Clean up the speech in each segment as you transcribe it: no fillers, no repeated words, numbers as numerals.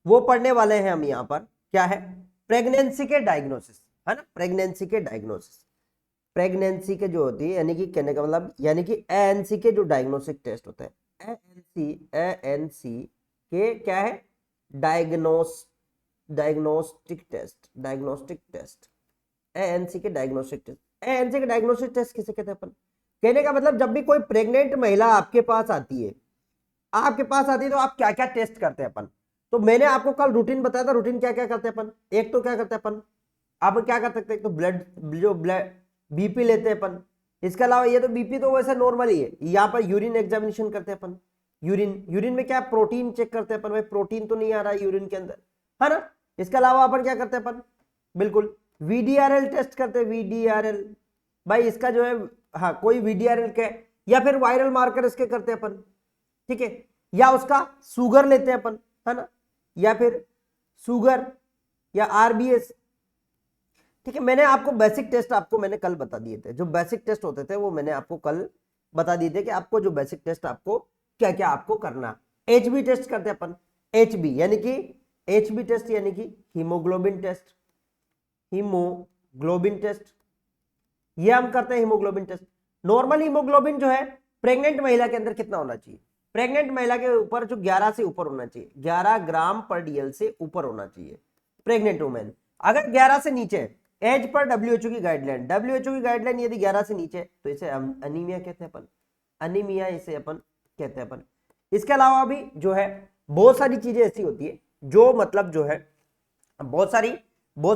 वो पढ़ने वाले हैं हम यहाँ पर। क्या है? प्रेगनेंसी के डायग्नोसिस, है ना, प्रेगनेंसी के डायग्नोसिस। प्रेगनेंसी के जो होती है, यानी कि कहने का मतलब, यानी कि एएनसी के जो डायग्नोस्टिक टेस्ट होते हैं, एएनसी के क्या है? डायग्नोस्टिक टेस्ट, एएनसी के डायग्नोस्टिक टेस्ट। एएनसी के डायग्नोस्टिक टेस्ट किसे कहते हैं अपन? कहने का मतलब जब भी कोई प्रेग्नेंट महिला आपके पास आती है, तो आप क्या क्या टेस्ट करते हैं अपन? तो मैंने आपको कल रूटीन बताया था, रूटीन क्या क्या करते हैं अपन। एक तो क्या करते हैं अपन, आप क्या कर सकते हैं, तो ब्लड, जो ब्लड बीपी लेते हैं अपन। इसके अलावा ये तो बीपी तो वैसे नॉर्मल ही है। यहाँ पर यूरिन एग्जामिनेशन करते हैं अपन। यूरिन में क्या, प्रोटीन चेक करते हैं अपन, भाई प्रोटीन तो नहीं आ रहा है यूरिन के अंदर, है ना। इसके अलावा अपन क्या करते हैं अपन, बिल्कुल वीडीआरएल टेस्ट करते हैं, वीडीआरएल। भाई इसका जो है, हाँ, कोई वीडीआरएल के, या फिर वायरल मार्कर इसके करते हैं अपन, ठीक है। या उसका शुगर लेते हैं अपन, है ना, या फिर शुगर या आरबीएस, ठीक है। मैंने आपको बेसिक टेस्ट आपको मैंने कल बता दिए थे, जो बेसिक टेस्ट होते थे वो मैंने आपको कल बता दिए थे कि आपको जो बेसिक टेस्ट आपको क्या क्या आपको करना। एचबी टेस्ट करते हैं अपन। एचबी यानी कि, एचबी टेस्ट यानी कि हीमोग्लोबिन टेस्ट, हीमोग्लोबिन टेस्ट, ये हम करते हैं हीमोग्लोबिन टेस्ट। नॉर्मल हीमोग्लोबिन जो है प्रेग्नेंट महिला के अंदर कितना होना चाहिए? प्रेग्नेंट महिला के ऊपर जो 11 से ऊपर होना चाहिए, 11 ग्राम पर डीएल से ऊपर होना चाहिए प्रेग्नेंट वुमेन। अगर 11 से नीचे, एज पर डब्ल्यूएचओ की गाइडलाइन, यदि 11 से नीचे तो इसे हम अनीमिया कहते हैं अपन, अनीमिया इसे अपन कहते हैं अपन। इसके अलावा भी जो है बहुत सारी चीजें ऐसी होती है जो मतलब जो है बहुत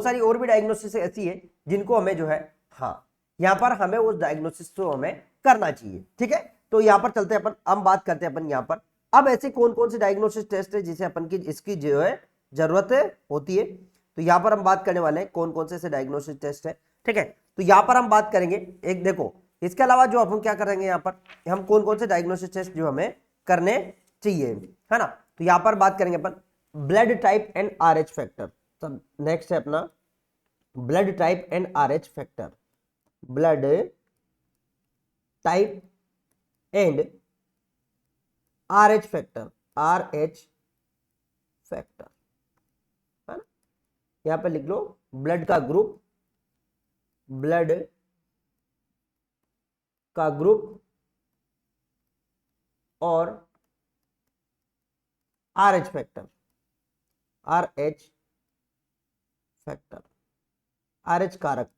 सारी और भी डायग्नोसिस ऐसी है जिनको हमें जो है, हाँ, यहाँ पर हमें उस डायग्नोसिस को हमें करना चाहिए, ठीक है। तो यहाँ पर चलते हैं अपन, हम बात करते हैं अपन यहाँ पर, अब ऐसे कौन कौन से डायग्नोसिस टेस्ट है जिसे अपन की इसकी जो है जरूरत होती है। तो यहाँ पर हम बात करने वाले हैं कौन कौन से ऐसे डायग्नोसिस टेस्ट है, ठीक है। तो यहाँ पर हम बात करेंगे, एक देखो, इसके अलावा जो अपन क्या करेंगे यहाँ पर, हम कौन कौन से डायग्नोसिस टेस्ट जो हमें करने चाहिए, है ना। तो यहाँ पर बात करेंगे अपन blood type and Rh factor. तो नेक्स्ट है अपना blood type and Rh factor, blood type and Rh factor, Rh factor, है ना। यहां पर लिख लो ब्लड का ग्रुप, ब्लड का ग्रुप और Rh factor, Rh factor, Rh कारक,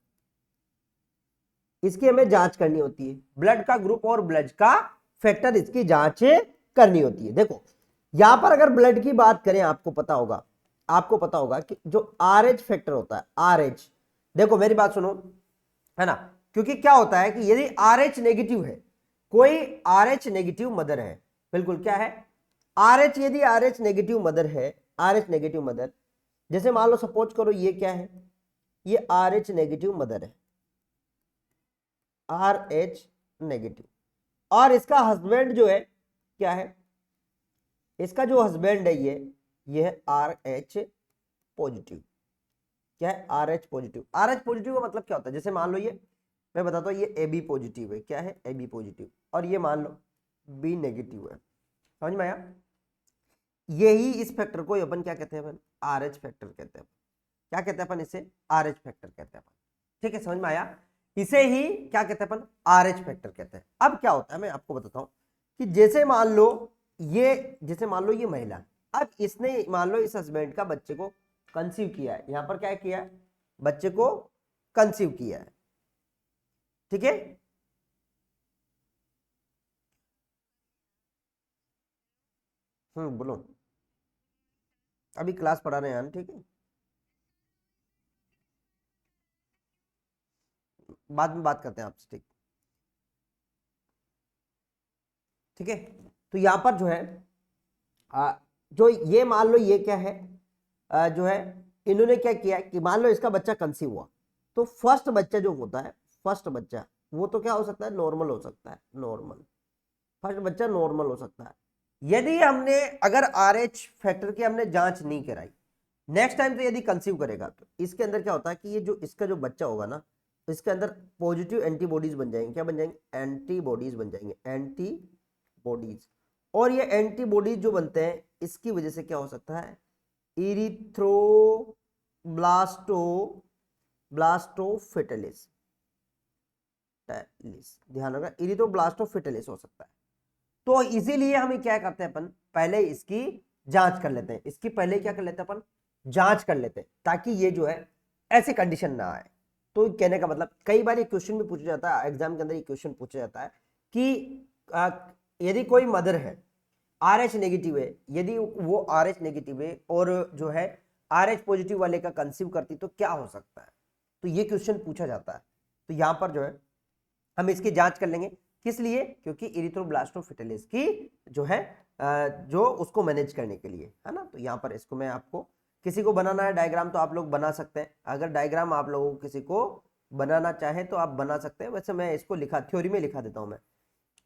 इसकी हमें जांच करनी होती है। ब्लड का ग्रुप और ब्लड का फैक्टर, इसकी जांच करनी होती है। देखो यहां पर अगर ब्लड की बात करें, आपको पता होगा कि जो आरएच फैक्टर होता है, आरएच, देखो मेरी बात सुनो, है ना, क्योंकि क्या होता है कि यदि आरएच नेगेटिव है, कोई आरएच नेगेटिव मदर है, बिल्कुल क्या है, आरएच, यदि आरएच नेगेटिव मदर है, आरएच नेगेटिव मदर, जैसे मान लो सपोज करो ये क्या है, ये आरएच नेगेटिव मदर है, आर एच नेगेटिव, और इसका हस्बैंड जो है क्या है, इसका जो हस्बैंड है ये है आर एच पॉजिटिव। क्या है? R H positive. R H positive का मतलब क्या होता है, जैसे मान लो ये, मैं बताता हूँ, ये ए बी पॉजिटिव है, क्या है, ए बी पॉजिटिव, और ये मान लो बी नेगेटिव है, समझ में आया। यही इस फैक्टर को अपन क्या कहते हैं, अपन आर एच फैक्टर कहते हैं। क्या कहते हैं अपन इसे? आर एच फैक्टर कहते हैं अपन, ठीक है, समझ में आया। इसे ही क्या कहते हैं अपन? आर एच फैक्टर कहते हैं। अब क्या होता है मैं आपको बताता हूं कि जैसे मान लो ये महिला, अब इसने मान लो इस हस्बैंड का बच्चे को कंसीव किया है, यहां पर क्या किया है, बच्चे को कंसीव किया है, ठीक है। बोलो, अभी क्लास पढ़ा रहे हैं, ठीक है, बाद में बात करते हैं आपसे, ठीक, ठीक है। तो यहां पर जो है, जो ये मान लो ये क्या है, जो है, इन्होंने क्या किया कि मान लो इसका बच्चा कंसीव हुआ, तो फर्स्ट बच्चा जो होता है, फर्स्ट बच्चा वो तो क्या हो सकता है, नॉर्मल हो सकता है, नॉर्मल, फर्स्ट बच्चा नॉर्मल हो सकता है। यदि हमने अगर आरएच फैक्टर की हमने जांच नहीं कराई, नेक्स्ट टाइम से यदि कंसीव करेगा, तो इसके अंदर क्या होता है कि ये जो इसका जो बच्चा होगा ना, इसके अंदर पॉजिटिव एंटीबॉडीज बन जाएंगे, क्या बन जाएंगे, एंटीबॉडीज बन जाएंगे, एंटीबॉडीज। और ये एंटीबॉडीज जो बनते हैं, इसकी वजह से क्या हो सकता है, इरिथ्रोब्लास्टोफिटलिस, ध्यान रखना, इरिथ्रोब्लास्टोफिटलिस हो सकता है। तो इसीलिए हम क्या करते हैं अपन, पहले इसकी जांच कर लेते हैं, इसकी पहले क्या कर लेते हैं अपन, जांच कर लेते हैं, ताकि ये जो है ऐसी कंडीशन ना आए। तो कहने का मतलब, कई बार ये क्वेश्चन भी पूछा जाता है एग्जाम के अंदर, ये क्वेश्चन पूछा जाता है कि यदि कोई मदर है RH नेगेटिव है, यदि वो RH नेगेटिव है और जो है RH पॉजिटिव वाले का कंसीव करती, तो क्या हो सकता है, तो ये क्वेश्चन पूछा जाता है। तो यहां पर जो है हम इसकी जांच कर लेंगे, किस लिए, क्योंकि इरिथ्रोब्लास्टोफिटलिस की जो है जो उसको मैनेज करने के लिए है ना। तो यहां पर इसको मैं आपको, किसी को बनाना है डायग्राम तो आप लोग बना सकते हैं, अगर डायग्राम आप लोगों को किसी को बनाना चाहे तो आप बना सकते हैं। वैसे मैं इसको लिखा, थ्योरी में लिखा देता हूं, मैं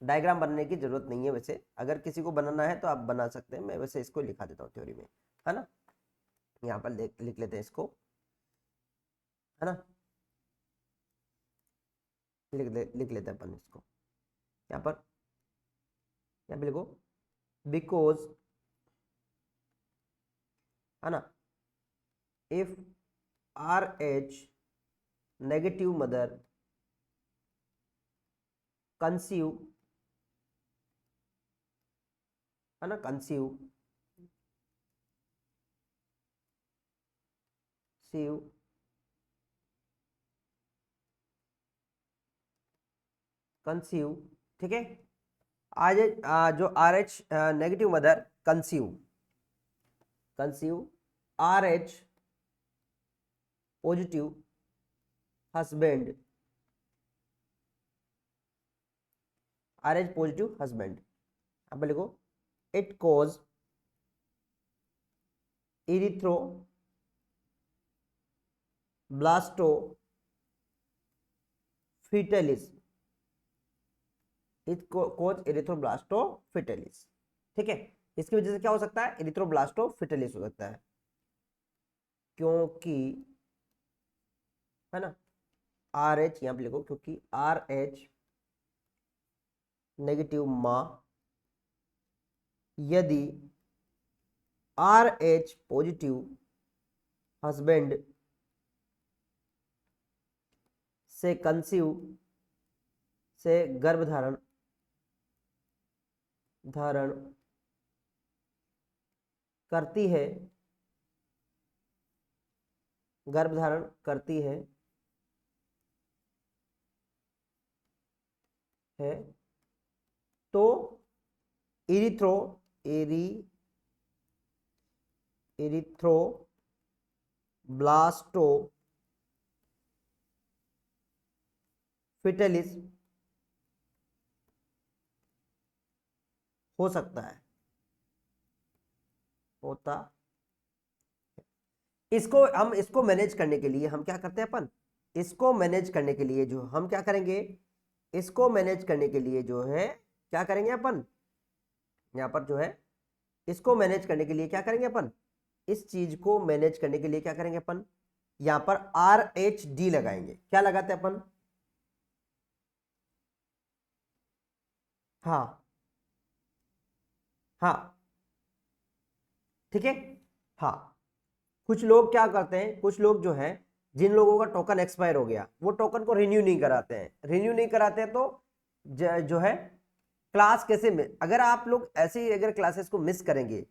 डायग्राम बनने की जरूरत नहीं है, वैसे अगर किसी को बनाना है तो आप बना सकते हैं, मैं वैसे इसको लिखा देता हूँ थ्योरी में, है ना। यहाँ पर लिख लेते हैं इसको, है ना, लिख लेते हैं अपन इसको यहाँ पर, यहाँ पे लिखो, बिकॉज, है ना, if RH negative mother conceive, है ना, कंसीव कंसीव, ठीक है, आज जो RH negative mother conceive RH positive husband, RH positive husband, अब लिखो, इट कॉज इरिथ्रोब्लास्टोफिटलिस, इट कॉज इरिथ्रोब्लास्टोफिटलिस, ठीक है। इसकी वजह से क्या हो सकता है, इरिथ्रोब्लास्टोफिटलिस हो सकता है, क्योंकि, है ना, RH यहां पे लिखो, क्योंकि RH नेगेटिव मां, यदि RH पॉजिटिव हस्बैंड से कंसीव, से गर्भधारण करती है, गर्भधारण करती है तो इरिथ्रोब्लास्टोफिटलिस हो सकता है, होता। इसको मैनेज करने के लिए हम क्या करते हैं अपन, इसको मैनेज करने के लिए जो हम क्या करेंगे, इसको मैनेज करने के लिए जो है क्या करेंगे अपन, यहां पर जो है इसको मैनेज करने के लिए क्या करेंगे अपन, इस चीज को मैनेज करने के लिए क्या करेंगे अपन, यहां पर RH लगाएंगे, क्या लगाते हैं अपन, हाँ हाँ, ठीक है, हाँ। कुछ लोग क्या करते हैं, कुछ लोग जो है, जिन लोगों का टोकन एक्सपायर हो गया, वो टोकन को रिन्यू नहीं कराते हैं, रिन्यू नहीं कराते हैं, तो जो है क्लास कैसे में, अगर आप लोग ऐसे ही अगर क्लासेस को मिस करेंगे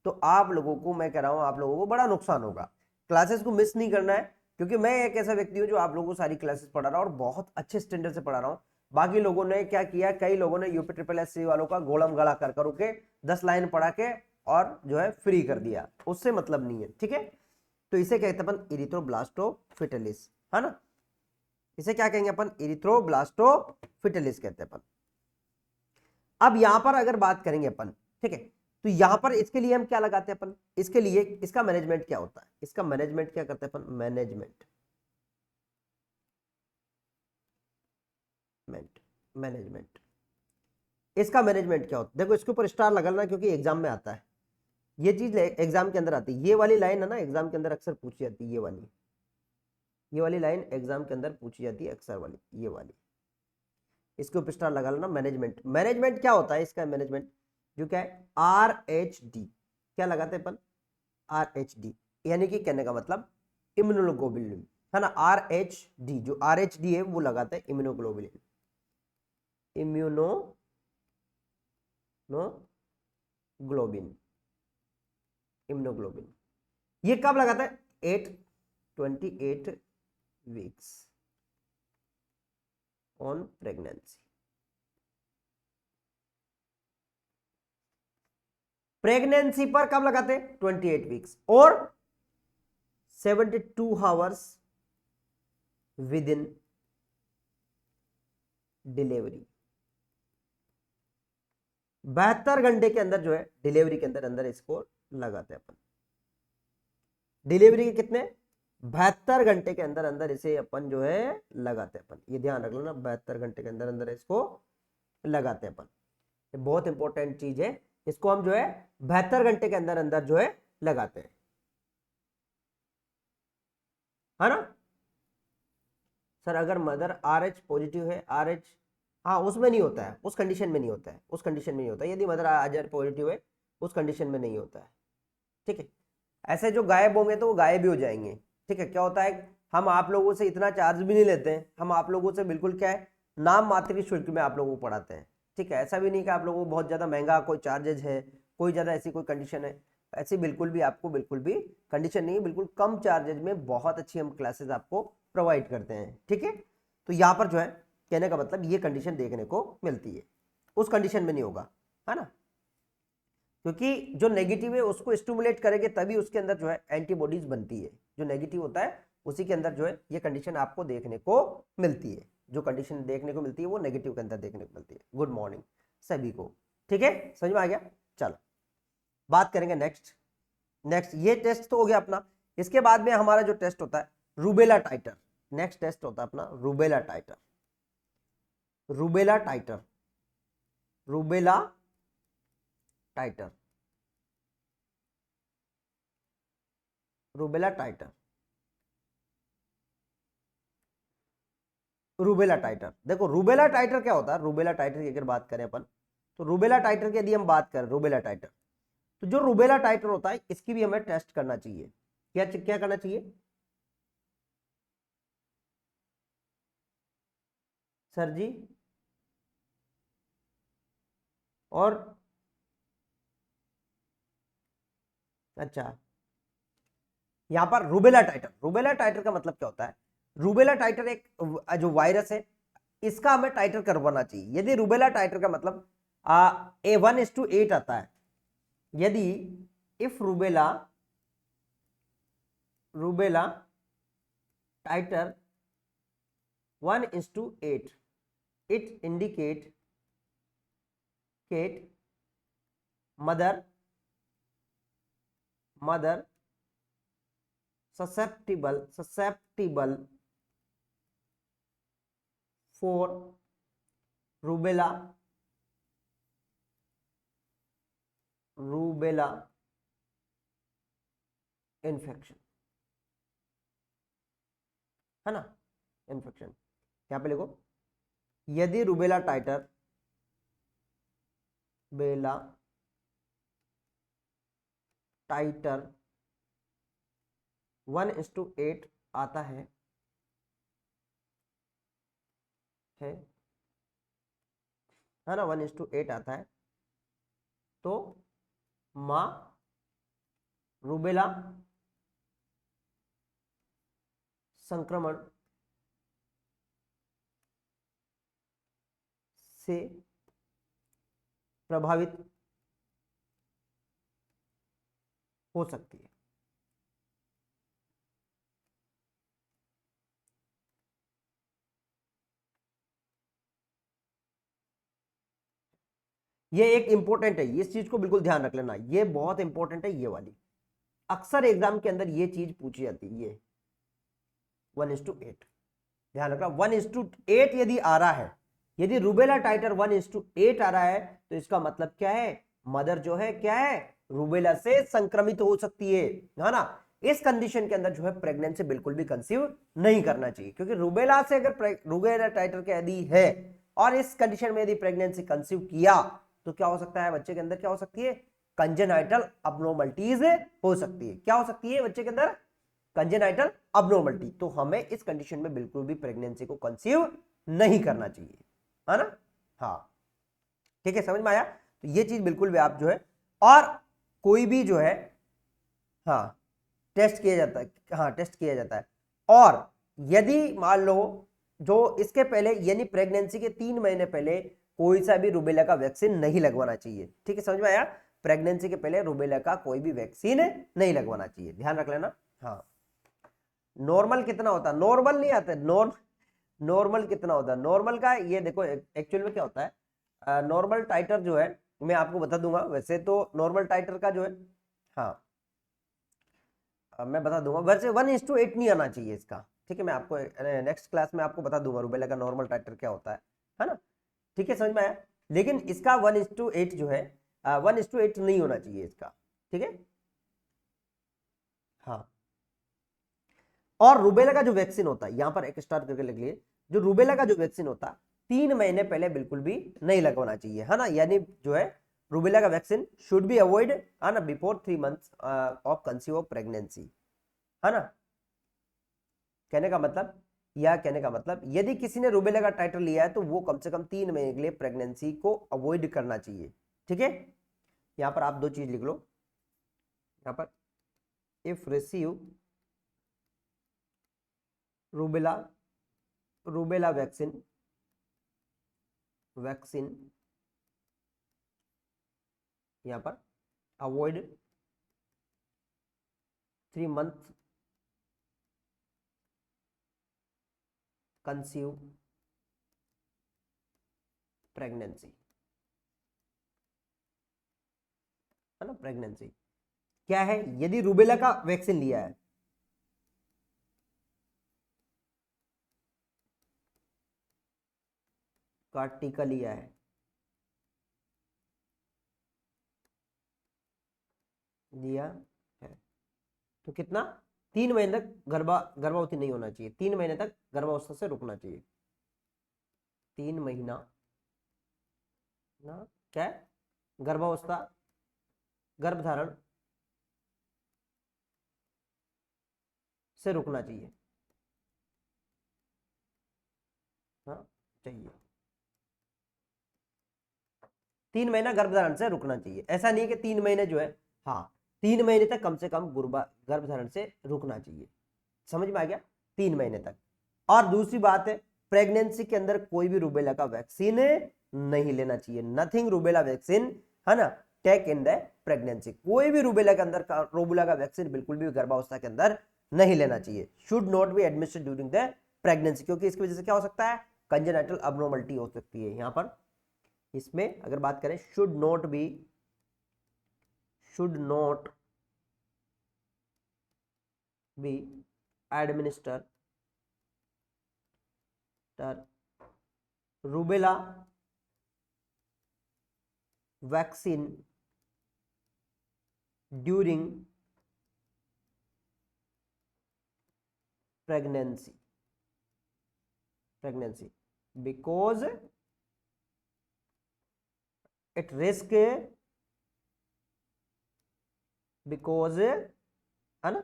तो आप लोगों को, मैं कह रहा हूं आप लोगों को बड़ा नुकसान होगा। क्लासेस को मिस नहीं करना है, क्योंकि मैं एक ऐसा व्यक्ति हूं जो आप लोगों को सारी क्लासेस पढ़ा रहा हूं और बहुत अच्छे स्टैंडर्ड से पढ़ा रहा हूं। बाकी लोगों ने क्या किया, कई लोगों ने UP SSC वालों का गोलम गला कर करके 10 लाइन पढ़ा के और जो है फ्री कर दिया, उससे मतलब नहीं है, ठीक है। तो इसे कहते हैं अपन इरिथ्रोब्लास्टोफिटलिस, है ना, इसे क्या कहेंगे अपन, इरिथ्रोब्लास्टोफिटलिस कहते हैं अपन। अब यहां पर अगर बात करेंगे अपन, ठीक है, तो यहां पर इसके लिए हम क्या लगाते हैं अपन, इसके लिए इसका मैनेजमेंट क्या होता है, इसका मैनेजमेंट क्या करते हैं अपन, मैनेजमेंट, इसका मैनेजमेंट क्या होता है, देखो इसके ऊपर स्टार लगाना क्योंकि एग्जाम में आता है, ये चीज एग्जाम के अंदर आती है, ये वाली लाइन है ना एग्जाम के अंदर अक्सर पूछी जाती है, ये वाली लाइन एग्जाम के अंदर पूछी जाती है अक्सर वाली, ये वाली, इसके ऊपर स्टार लगा लेना। मैनेजमेंट क्या होता है, इसका मैनेजमेंट जो क्या है, RH क्या लगाते हैं अपन, RH डी, यानी कि कहने का मतलब इम्यूनोग्लोबुलिन, है ना। RH डी, जो RH डी है वो लगाते हैं इम्यूनोग्लोबुलिन, इम्यूनोग्लोबिन, इम्यूनोग्लोबिन। ये कब लगाता है? 28 वीक्स ऑन प्रेगनेंसी। प्रेगनेंसी पर कब लगाते हैं? 28 वीक्स और 72 आवर्स विद इन डिलीवरी। 72 घंटे के अंदर जो है डिलीवरी के अंदर अंदर इसको लगाते हैं अपन। डिलीवरी के कितने? 72 घंटे के अंदर अंदर इसे अपन जो है लगाते हैं अपन। ये ध्यान रख लेना, 72 घंटे के अंदर अंदर इसको लगाते हैं अपन। ये बहुत इंपॉर्टेंट चीज है, इसको हम जो है 72 घंटे के अंदर अंदर जो है लगाते हैं, है ना। सर अगर मदर RH पॉजिटिव है, RH, हाँ उसमें नहीं होता है, उस कंडीशन में नहीं होता है, उस कंडीशन में नहीं होता है। यदि मदर RH पॉजिटिव है उस कंडीशन में नहीं होता है, ठीक है। ऐसे जो गायब होंगे तो वो गायब भी हो जाएंगे, ठीक है। क्या होता है, हम आप लोगों से इतना चार्ज भी नहीं लेते हैं, हम आप लोगों से बिल्कुल क्या है, नाम मात्र शुल्क में आप लोगों को पढ़ाते हैं, ठीक है। ऐसा भी नहीं कि आप लोगों को बहुत ज्यादा महंगा कोई चार्जेज है, कोई ज्यादा ऐसी कोई कंडीशन है, ऐसी बिल्कुल भी आपको बिल्कुल भी कंडीशन नहीं है। बिल्कुल कम चार्जेज में बहुत अच्छी हम क्लासेस आपको प्रोवाइड करते हैं, ठीक है। तो यहाँ पर जो है कहने का मतलब ये कंडीशन देखने को मिलती है, उस कंडीशन में नहीं होगा, है ना। क्योंकि जो नेगेटिव है उसको स्टिमुलेट करेंगे तभी उसके अंदर जो है एंटीबॉडीज बनती है। जो नेगेटिव होता है उसी के अंदर जो है ये कंडीशन आपको देखने को मिलती है। जो कंडीशन देखने को मिलती है वो नेगेटिव के अंदर देखने को मिलती है। गुड मॉर्निंग सभी को, ठीक है, समझ में आ गया। चलो बात करेंगे नेक्स्ट। ये टेस्ट तो हो गया अपना। इसके बाद में हमारा जो टेस्ट होता है रूबेला टाइटर। नेक्स्ट टेस्ट होता है अपना rubella titer. Rubella titer, rubella titer, rubella titer, rubella titer. देखो रूबेला टाइटर क्या होता है, रूबेला टाइटर की अगर बात करें अपन, तो रूबेला टाइटर की यदि हम बात करें रूबेला टाइटर, तो जो रूबेला टाइटर होता है इसकी भी हमें टेस्ट करना चाहिए। क्या क्या करना चाहिए सर जी? और अच्छा, यहां पर रूबेला टाइटर, रूबेला टाइटर का मतलब क्या होता है? रूबेला टाइटर एक जो वायरस है इसका हमें टाइटर करवाना चाहिए। यदि रूबेला टाइटर का मतलब A1:8 आता है, यदि if rubella टाइटर 1:8, it indicate mother susceptible for rubella infection, है ना, इन्फेक्शन। यहां पे लिखो, यदि रूबेला टाइटर बेला टाइटर 1:8 आता है ना, 1:8 आता है, तो माँ रूबेला संक्रमण से प्रभावित हो सकती है। ये एक इंपॉर्टेंट है, इस चीज को बिल्कुल ध्यान रख लेना, ये बहुत इंपॉर्टेंट है ये वाली। अक्सर एग्जाम के अंदर ये चीज पूछी जाती है, ये 1:8 ध्यान रखना। 1:8 यदि आ रहा है, यदि रूबेला टाइटर 1:8 आ रहा है, तो इसका मतलब क्या है, मदर जो है क्या है, रूबेला से संक्रमित हो सकती है ना। इस कंडीशन के अंदर जो है प्रेगनेंसी बिल्कुल भी कंसीव नहीं करना चाहिए, क्योंकि रूबेला से अगर रूबेला टाइटर के यदि है और इस कंडीशन में यदि प्रेगनेंसी कंसीव किया तो क्या हो सकता है, बच्चे के अंदर क्या हो सकती है, कंजेनाइटल अबनॉर्मलिटीज हो सकती है। क्या हो सकती है बच्चे के अंदर? Congenital abnormality. तो हमें इस कंडीशन में बिल्कुल भी प्रेगनेंसी को कंसीव नहीं करना चाहिए, है ना। हाँ ठीक है, समझ में आया। तो ये चीज बिल्कुल भी आप जो है, और कोई भी जो है, हाँ टेस्ट किया जाता है, हाँ टेस्ट किया जाता है। और यदि मान लो जो इसके पहले यानी प्रेगनेंसी के 3 महीने पहले कोई सा भी रूबेला का वैक्सीन नहीं लगवाना चाहिए। ठीक है, समझ में आया। प्रेगनेंसी के पहले रूबेला का कोई भी वैक्सीन नहीं लगवाना चाहिए, ध्यान रख लेना। हाँ नॉर्मल कितना होता है? नॉर्मल नहीं आता, नॉर्मल कितना होता है? नॉर्मल का ये देखो एक्चुअल में क्या होता है, नॉर्मल टाइटर जो है मैं आपको बता दूंगा। वैसे तो नॉर्मल टाइटर का जो है, हाँ मैं बता दूंगा। वैसे 1:8 नहीं आना चाहिए इसका। ठीक है, मैं आपको नेक्स्ट क्लास में आपको बता दूंगा रूबेला का नॉर्मल टाइटर क्या होता है ना। ठीक है, समझ में आया। लेकिन इसका 1:8 जो है, 1:8 नहीं होना चाहिए इसका। ठीक है, हाँ। और रूबेला का जो वैक्सीन होता है, यहां पर एक स्टार करके लिख लिए, जो रूबेला का जो वैक्सीन होता है 3 महीने पहले बिल्कुल भी नहीं लगवाना चाहिए, है ना। यानी जो है रूबेला का वैक्सीन शुड बी अवॉइड, है ना, before 3 months of conceive of pregnancy, है ना। कहने का मतलब, या कहने का मतलब यदि किसी ने रूबेला का टाइटल लिया है तो वो कम से कम 3 महीने के लिए प्रेगनेंसी को अवॉइड करना चाहिए। ठीक है, यहां पर आप 2 चीज लिख लो। यहां पर if receive rubella rubella vaccine यहां पर अवॉइड 3 मंथ कंसीव प्रेगनेंसी, है ना। प्रेगनेंसी क्या है? यदि रूबेला का वैक्सीन लिया है, का टीका लिया है, लिया है, तो कितना? 3 महीने तक गर्भावती नहीं होना चाहिए। 3 महीने तक गर्भावस्था से रुकना चाहिए। 3 महीना ना, क्या है? गर्भावस्था, गर्भधारण से रुकना चाहिए, हाँ चाहिए। 3 महीना गर्भधारण से रुकना चाहिए। ऐसा नहीं कि 3 महीने जो है, हाँ 3 महीने तक कम से कम गर्भधारण से रुकना चाहिए। समझ में आ गया? 3 महीने तक। और दूसरी बात है, प्रेगनेंसी के अंदर कोई भी रूबेला का वैक्सीन नहीं लेना चाहिए। नथिंग रूबेला वैक्सीन, है ना, टेक इन द प्रेगनेंसी। कोई भी रूबेला के अंदर रूबेला का वैक्सीन बिल्कुल भी गर्भावस्था के अंदर नहीं लेना चाहिए। Should not be administered during the pregnancy, क्योंकि इसकी वजह से क्या हो सकता है? कंजेनाइटल अबनॉर्मलिटी हो सकती है। यहां पर इसमें अगर बात करें, should not be administer rubella vaccine during pregnancy because it risk, because, है ना,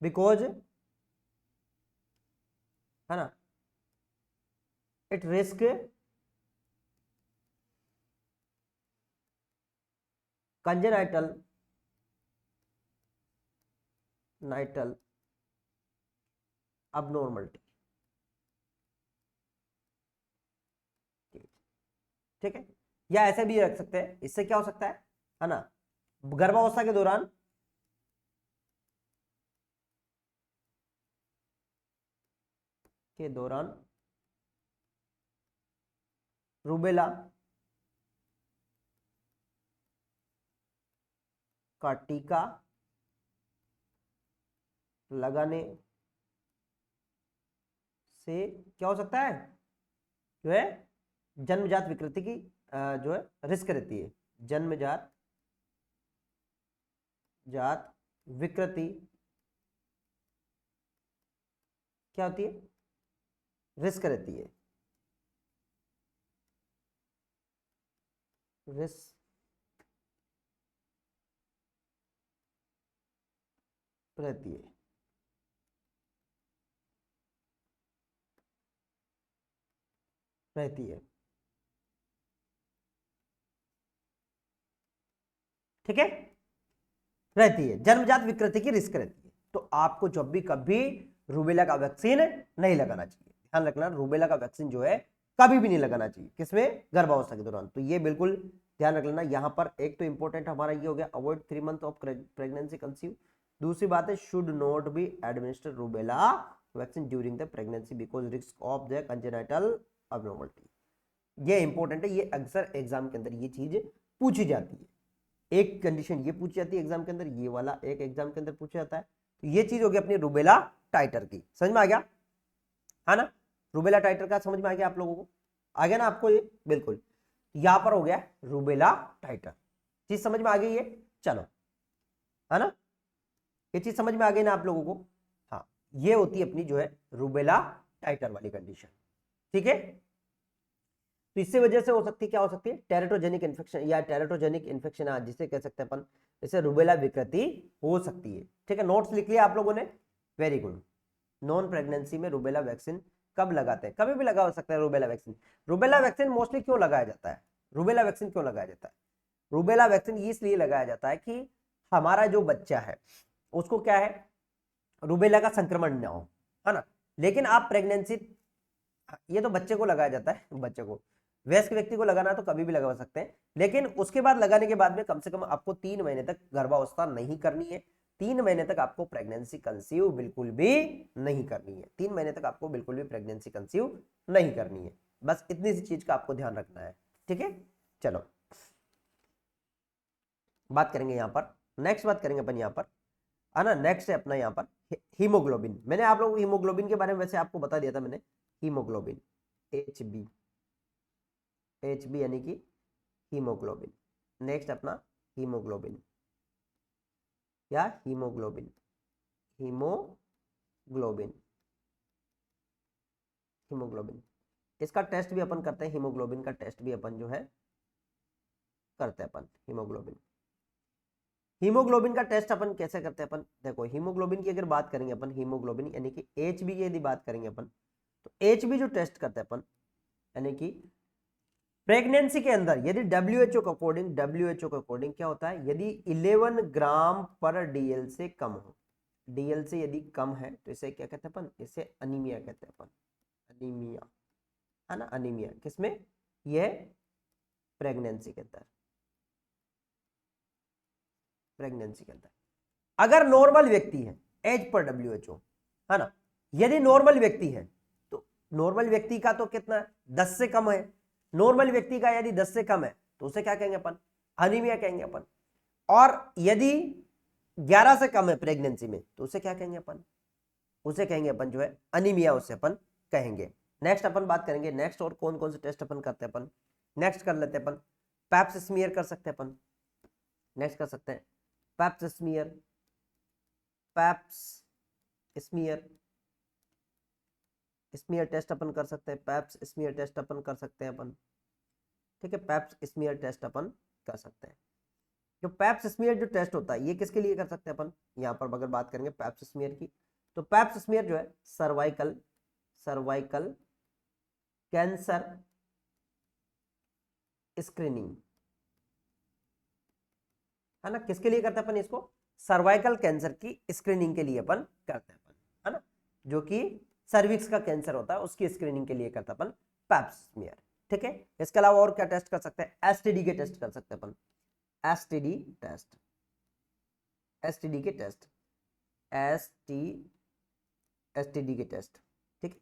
because, है ना, it risk congenital abnormality। ठीक है, या ऐसे भी रख सकते हैं। इससे क्या हो सकता है ना, गर्भावस्था के दौरान रूबेला का टीका लगाने से क्या हो सकता है? जो है जन्मजात विकृति की जो है रिस्क रहती है। जन्मजात विकृति क्या होती है? रिस्क रहती है। रिस्क रहती है। रहती है, ठीक है, रहती है, जन्मजात विकृति की रिस्क रहती है। तो आपको जब भी कभी रूबेला का वैक्सीन नहीं लगाना चाहिए, ध्यान रखना, रूबेला का वैक्सीन जो है कभी भी नहीं लगाना चाहिए, किसमें, गर्भावस्था के दौरान। तो ये बिल्कुल ध्यान रख लेना। यहाँ पर एक तो इंपॉर्टेंट हमारा ये हो गया, avoid 3 month of pregnancy conceive. दूसरी बात है, should not be administer rubella vaccine during the pregnancy because risk of the congenital abnormality. ये इंपॉर्टेंट है, ये अक्सर एग्जाम के अंदर ये चीज पूछी जाती है। एक कंडीशन ये पूछी जाती है एग्जाम के अंदर, ये वाला एक एग्जाम के अंदर पूछा जाता है। तो ये चीज हो गई अपनी रूबेला टाइटर की, समझ में आ गया, है ना। रूबेला टाइटर का समझ में आ गया आप लोगों को, आ गया ना आपको ये, बिल्कुल। यहां पर हो गया रूबेला टाइटर, चीज समझ में आ गई है, चलो, है ना, ये चीज समझ में आ गई ना आप लोगों को। हाँ, ये होती है अपनी जो है रूबेला टाइटर वाली कंडीशन, ठीक है। तो इससे वजह से हो सकती है, क्या हो सकती है, टेरेटोजेनिक इन्फेक्शन या टेरेटोजेनिक इन्फेक्शन, जिसे कह सकते हैं अपन, इसे रूबेला विकृति हो सकती है, ठीक है। नोट्स लिख लिया आप लोगों ने, वेरी गुड। नॉन प्रेगनेंसी में रूबेला वैक्सीन कब लगाते हैं, कभी भी लगा सकते हैं rubella vaccine. Rubella vaccine mostly क्यों लगाया जाता है, रूबेला वैक्सीन क्यों लगाया जाता है, रूबेला वैक्सीन इसलिए लगाया जाता है कि हमारा जो बच्चा है उसको क्या है, रूबेला का संक्रमण ना हो, है ना। लेकिन आप प्रेगनेंसी, ये तो बच्चे को लगाया जाता है, बच्चे को, वयस्क व्यक्ति को लगाना तो कभी भी लगा सकते हैं, लेकिन उसके बाद लगाने के बाद में कम से कम आपको 3 महीने तक गर्भावस्था नहीं करनी है। 3 महीने तक आपको प्रेगनेंसी कंसीव बिल्कुल भी नहीं करनी है। 3 महीने तक आपको बिल्कुल भी प्रेगनेंसी कंसीव नहीं करनी है। बस इतनी सी चीज का आपको ध्यान रखना है, ठीक है। चलो बात करेंगे यहाँ पर, नेक्स्ट बात करेंगे अपन यहाँ पर, है ना। नेक्स्ट है अपना यहाँ पर हीमोग्लोबिन। मैंने आप लोगों को हीमोग्लोबिन के बारे में वैसे आपको बता दिया था मैंने, हीमोग्लोबिन HB, HB यानी कि हीमोग्लोबिन। नेक्स्ट अपना हीमोग्लोबिन या हीमोग्लोबिन, हीमोग्लोबिन, हीमोग्लोबिन, इसका टेस्ट भी अपन करते हैं, हीमोग्लोबिन का टेस्ट भी अपन जो है करते हैं अपन। हीमोग्लोबिन, हीमोग्लोबिन का टेस्ट अपन कैसे करते हैं अपन, देखो हीमोग्लोबिन की अगर बात करेंगे अपन, हीमोग्लोबिन यानी कि HB की यदि बात करेंगे अपन, तो HB जो टेस्ट करते हैं अपन, यानी कि प्रेगनेंसी के अंदर यदि WHO के अकॉर्डिंग क्या होता है, यदि 11 ग्राम पर DL से कम हो, DL से यदि कम है तो इसे क्या कहते हैं अपन, इसे अनीमिया कहते हैं अपन, अनीमिया, है ना, अनीमिया किसमें, यह प्रेगनेंसी के अंदर, प्रेगनेंसी के अंदर। अगर नॉर्मल व्यक्ति है एज पर WHO, है ना, यदि नॉर्मल व्यक्ति है तो नॉर्मल व्यक्ति का तो कितना है, 10 से कम है, नॉर्मल व्यक्ति का यदि 10 से कम है तो उसे क्या कहेंगे अपन, अनीमिया कहेंगे अपन। और यदि 11 से कम है प्रेगनेंसी में तो उसे क्या कहेंगे अपन, उसे कहेंगे अपन जो है अनीमिया, उसे अपन कहेंगे। नेक्स्ट अपन बात करेंगे, नेक्स्ट और कौन कौन से टेस्ट अपन करते हैं अपन, नेक्स्ट कर लेते हैं अपन, पैप्स स्मीयर कर सकते हैं अपन, नेक्स्ट कर सकते हैं paps smear, paps smear, smear test अपन कर सकते हैं, पैप्स स्मीयर टेस्ट अपन कर सकते हैं अपन, ठीक है, पैप्स स्मीयर टेस्ट अपन कर सकते हैं। जो पैप्स स्मीयर जो टेस्ट होता है ये किसके लिए कर सकते हैं अपन, यहाँ पर अगर बात करेंगे पैप्स स्मीयर की, तो पैप्स स्मीयर जो है सर्वाइकल, सर्वाइकल कैंसर स्क्रीनिंग, है ना, किसके लिए करते हैं अपन इसको, सर्वाइकल कैंसर की स्क्रीनिंग के लिए अपन करते हैं अपन, है ना, जो कि सर्विक्स का कैंसर होता है उसकी स्क्रीनिंग के लिए करते हैं अपन पैप्स स्मीयर, ठीक है। इसके अलावा और क्या टेस्ट कर सकते हैं, एसटीडी के टेस्ट कर सकते हैं अपन, एसटीडी टेस्ट, एसटीडी के टेस्ट, एसटीडी के टेस्ट, ठीक है।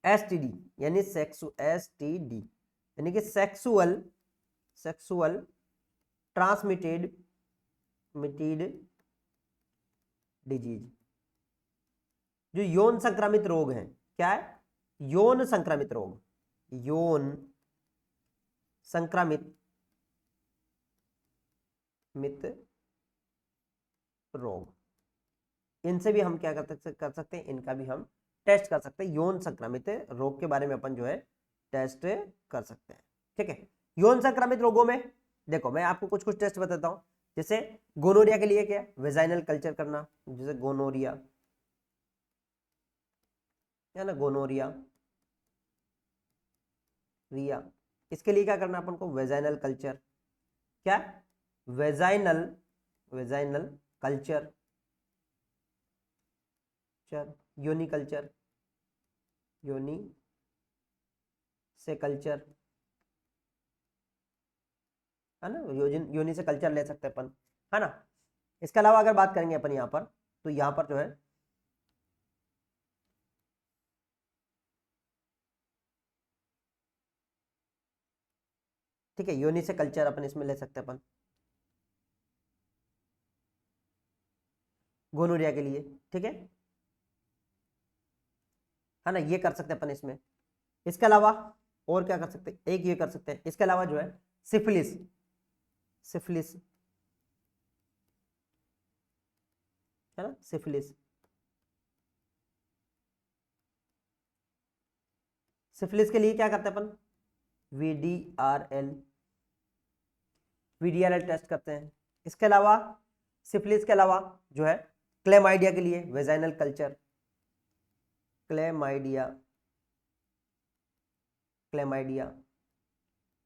एसटीडी यानी एसटीडी यानी कि सेक्सुअल ट्रांसमिटेड डिजीज, जो यौन संक्रमित रोग हैं, क्या है, यौन संक्रमित रोग, यौन संक्रमित रोग, इनसे भी हम क्या कर सकते हैं, इनका भी हम टेस्ट कर सकते हैं। यौन संक्रमित रोग के बारे में अपन जो है टेस्ट कर सकते हैं, ठीक है। यौन संक्रमित रोगों में देखो मैं आपको कुछ कुछ टेस्ट बताता हूं, जैसे गोनोरिया के लिए क्या है, वेजाइनल कल्चर करना, जैसे गोनोरिया है ना, गोनोरिया रिया, इसके लिए क्या करना अपन को, वेजाइनल कल्चर, क्या वेजाइनल वेजाइनल कल्चर, योनि कल्चर, योनि से कल्चर, है ना, योनि से कल्चर ले सकते हैं अपन, है ना। इसके अलावा अगर बात करेंगे अपन यहाँ पर, तो यहाँ पर जो है ठीक है, योनि से कल्चर अपन इसमें ले सकते हैं अपन गोनोरिया के लिए, ठीक है ना, ये कर सकते हैं अपन इसमें। इसके अलावा और क्या कर सकते हैं, एक ये कर सकते हैं, इसके अलावा जो है सिफिलिस, सिफिलिस है ना, सिफिलिस, सिफिलिस के लिए क्या करते हैं अपन, वीडीआरएल, वीडीआरएल टेस्ट करते हैं। इसके अलावा सिफिलिस के अलावा जो है क्लेमाइडिया के लिए vaginal culture, chlamydia, chlamydia,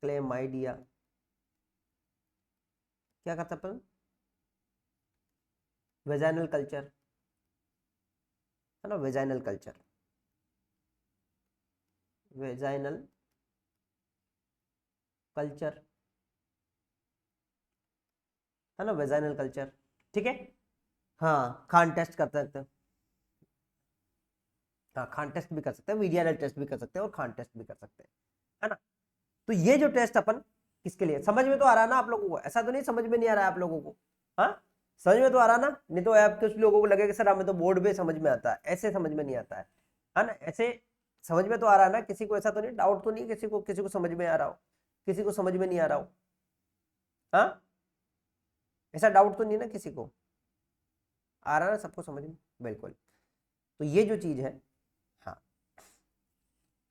chlamydia क्या करते हैं अपन, वेजाइनल कल्चर, है ना, वेजाइनल कल्चर, वेजाइनल कल्चर, है ना, वेजाइनल कल्चर, ठीक है। हाँ खान टेस्ट कर सकते हैं, हाँ खान टेस्ट भी कर सकते हैं, वीडीआरएल टेस्ट भी कर सकते हैं और खान टेस्ट भी कर सकते हैं, है ना। तो ये जो टेस्ट अपन किसके लिए, समझ में तो आ रहा है ना आप लोगों को, ऐसा तो नहीं समझ में नहीं आ रहा है आप लोगों को, हाँ समझ में तो आ रहा ना, नहीं तो आप कुछ लोगों को लगेगा सर हमें तो बोर्ड पे समझ में आता है, ऐसे समझ में नहीं आता है ना, ऐसे समझ में तो आ रहा है ना, किसी को ऐसा तो नहीं, डाउट तो नहीं किसी को समझ में आ रहा हो, किसी को समझ में नहीं आ रहा हो, हाँ ऐसा डाउट तो नहीं ना किसी को, आ रहा है ना सबको समझ में, बिल्कुल। तो ये जो चीज है, हाँ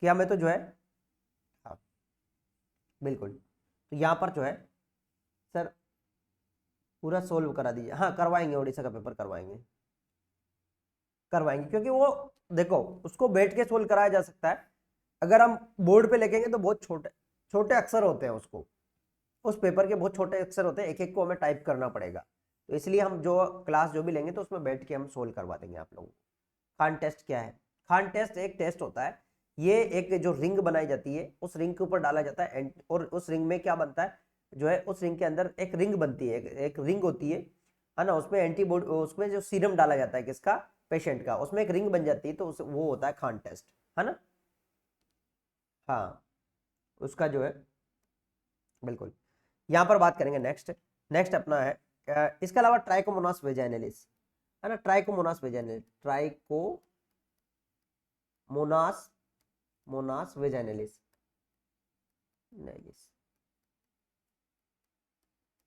कि हमें तो जो है, हाँ बिल्कुल, तो यहाँ पर जो है सर पूरा सोल्व करा दीजिए, हाँ करवाएंगे, उड़ीसा का पेपर करवाएंगे, करवाएंगे क्योंकि वो देखो उसको बैठ के सोल्व कराया जा सकता है, अगर हम बोर्ड पे लिखेंगे तो बहुत छोटे छोटे अक्षर होते हैं, उसको उस पेपर के बहुत छोटे अक्षर होते हैं, एक एक को हमें टाइप करना पड़ेगा, तो इसलिए हम जो क्लास जो भी लेंगे तो उसमें बैठ के हम सोल्व करवा देंगे आप लोगों को। खान टेस्ट क्या है, खान टेस्ट एक टेस्ट होता है, ये एक जो रिंग बनाई जाती है उस रिंग के ऊपर डाला जाता है, और उस रिंग में क्या बनता है, जो है उस रिंग के अंदर एक रिंग बनती है, एक रिंग होती है ना, उसमें एंटीबॉडी, उसमें जो सीरम डाला जाता है किसका, पेशेंट का, उसमें एक रिंग बन जाती है, तो वो होता है खान टेस्ट, है ना, हाँ उसका जो है बिल्कुल। यहाँ पर बात करेंगे नेक्स्ट, नेक्स्ट अपना है इसके अलावा ट्राइकोमोनास वेजाइनलिस, है ना, trichomonas vaginalis, trichomonas, Mona's vaginalis, Nellis,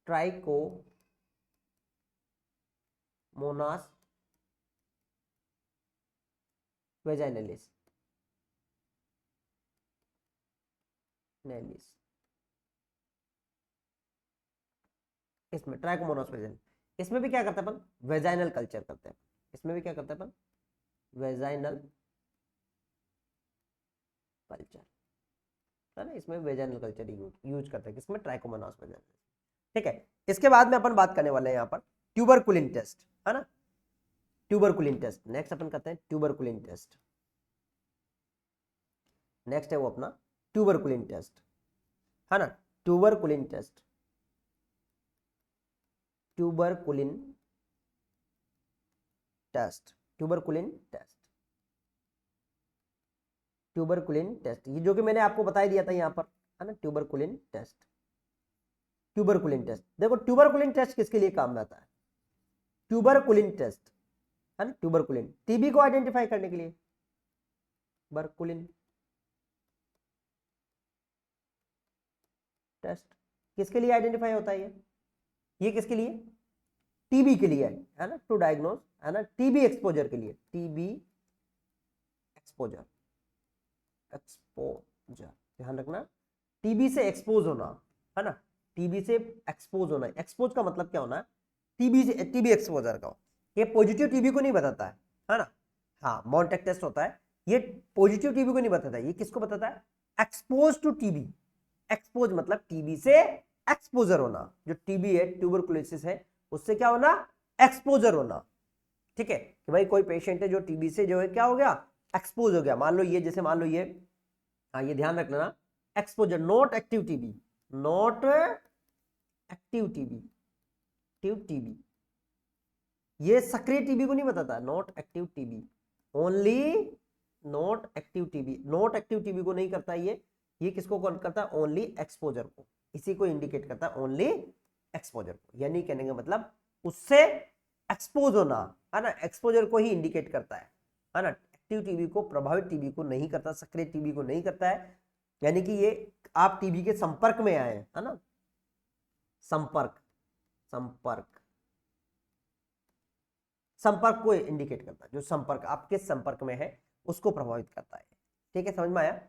trichomonas vaginalis, Nellis, इसमें ट्राइकोमोनास वेजाइनल, इसमें भी क्या करते हैं अपन, वेजाइनल कल्चर करते हैं, इसमें भी क्या करते हैं अपन, वेजाइनल कल्चर, है ना, इसमें वेजाइनल कल्चर यूज करते हैं, किसमें, ट्राइकोमोनास वेजाइनल, ठीक है। इसके बाद में अपन बात करने वाले हैं यहाँ पर ट्यूबरकुलिन टेस्ट, है ना, ट्यूबरकुलिन टेस्ट नेक्स्ट अपन करते हैं, ट्यूबरकुलिन टेस्ट नेक्स्ट है वो अपना ट्यूबरकुलिन टेस्ट, है ना, tuberculin test, tuberculin test, tuberculin test, tuberculin test, ये जो कि मैंने आपको बता दिया था यहाँ पर, है ना, ट्यूबरकुलिन टेस्ट, ट्यूबरकुलिन टेस्ट, देखो ट्यूबरकुलिन टेस्ट किसके लिए काम में आता है, ट्यूबरकुलिन टेस्ट, है ना, ट्यूबरकुलिन टीबी को आइडेंटिफाई करने के लिए, बरकुलिन टेस्ट किसके लिए आइडेंटिफाई होता है, ये किसके लिए, टीबी के लिए है ना, टू डायग्नोज, है ना, टीबी एक्सपोजर के लिए, टीबी एक्सपोजर, एक्सपोजर ध्यान रखना, टीबी से एक्सपोज होना, है ना, टीबी से एक्सपोज होना। एक्सपोज का मतलब क्या होना है, टीबी से, टीबी एक्सपोजर का। ये पॉजिटिव टीबी को नहीं बताता है ना। हाँ, मॉन्टेक टेस्ट होता है, ये पॉजिटिव टीबी को नहीं बताता, ये किसको बताता है, एक्सपोज टू टीबी। एक्सपोज मतलब टीबी से एक्सपोजर होना, जो टीबी है, ट्यूबरकुलोसिस है, उससे क्या होना, एक्सपोजर होना। ठीक है, कि भाई कोई पेशेंट है जो टीबी से जो है क्या हो गया, एक्सपोज हो गया। मान लो ये, जैसे मान लो ये, हाँ ये ध्यान रखना, exposure, not active TB, not active TB, active TB, ये सक्रिय टीबी को नहीं बताता, not active TB, only not active TB. Not active TB को नहीं करता ये किसको कॉल करता है, ओनली एक्सपोजर को, इसी को इंडिकेट करता है, ओनली एक्सपोजर को। यानी कहने का मतलब उससे एक्सपोज होना, है ना, एक्सपोजर को ही इंडिकेट करता है ना। एक्टिव टीबी को, प्रभावित टीबी को नहीं करता, सक्रिय टीबी को नहीं करता है। यानी कि ये आप टीबी के संपर्क में आए, है ना, संपर्क, संपर्क, संपर्क को इंडिकेट करता है, जो संपर्क आपके संपर्क में है उसको प्रभावित करता है। ठीक है, समझ में आया।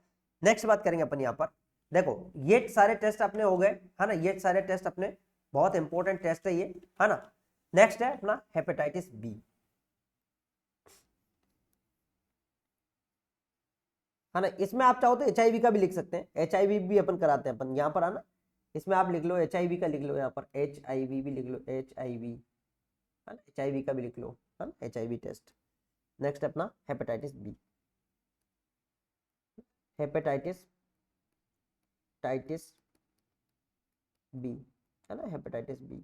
नेक्स्ट बात करेंगे अपन यहाँ पर, देखो ये सारे टेस्ट अपने हो गए, है ना, ये सारे टेस्ट अपने, बहुत इंपॉर्टेंट टेस्ट है ये, है ना। नेक्स्ट है अपना हेपेटाइटिस बी, है ना। इसमें आप चाहो तो एचआईवी का भी लिख सकते हैं, एचआईवी भी अपन कराते हैं अपन, यहाँ पर आना, इसमें आप लिख लो एचआईवी का, लिख लो यहाँ पर एचआईवी भी लिख लो, एचआईवी, है ना, एचआईवी का भी लिख लो, है ना, एचआईवी टेस्ट। नेक्स्ट अपना हेपेटाइटिस बी, हेपेटाइटिस, टाइटिस बी, है ना, हेपेटाइटिस बी,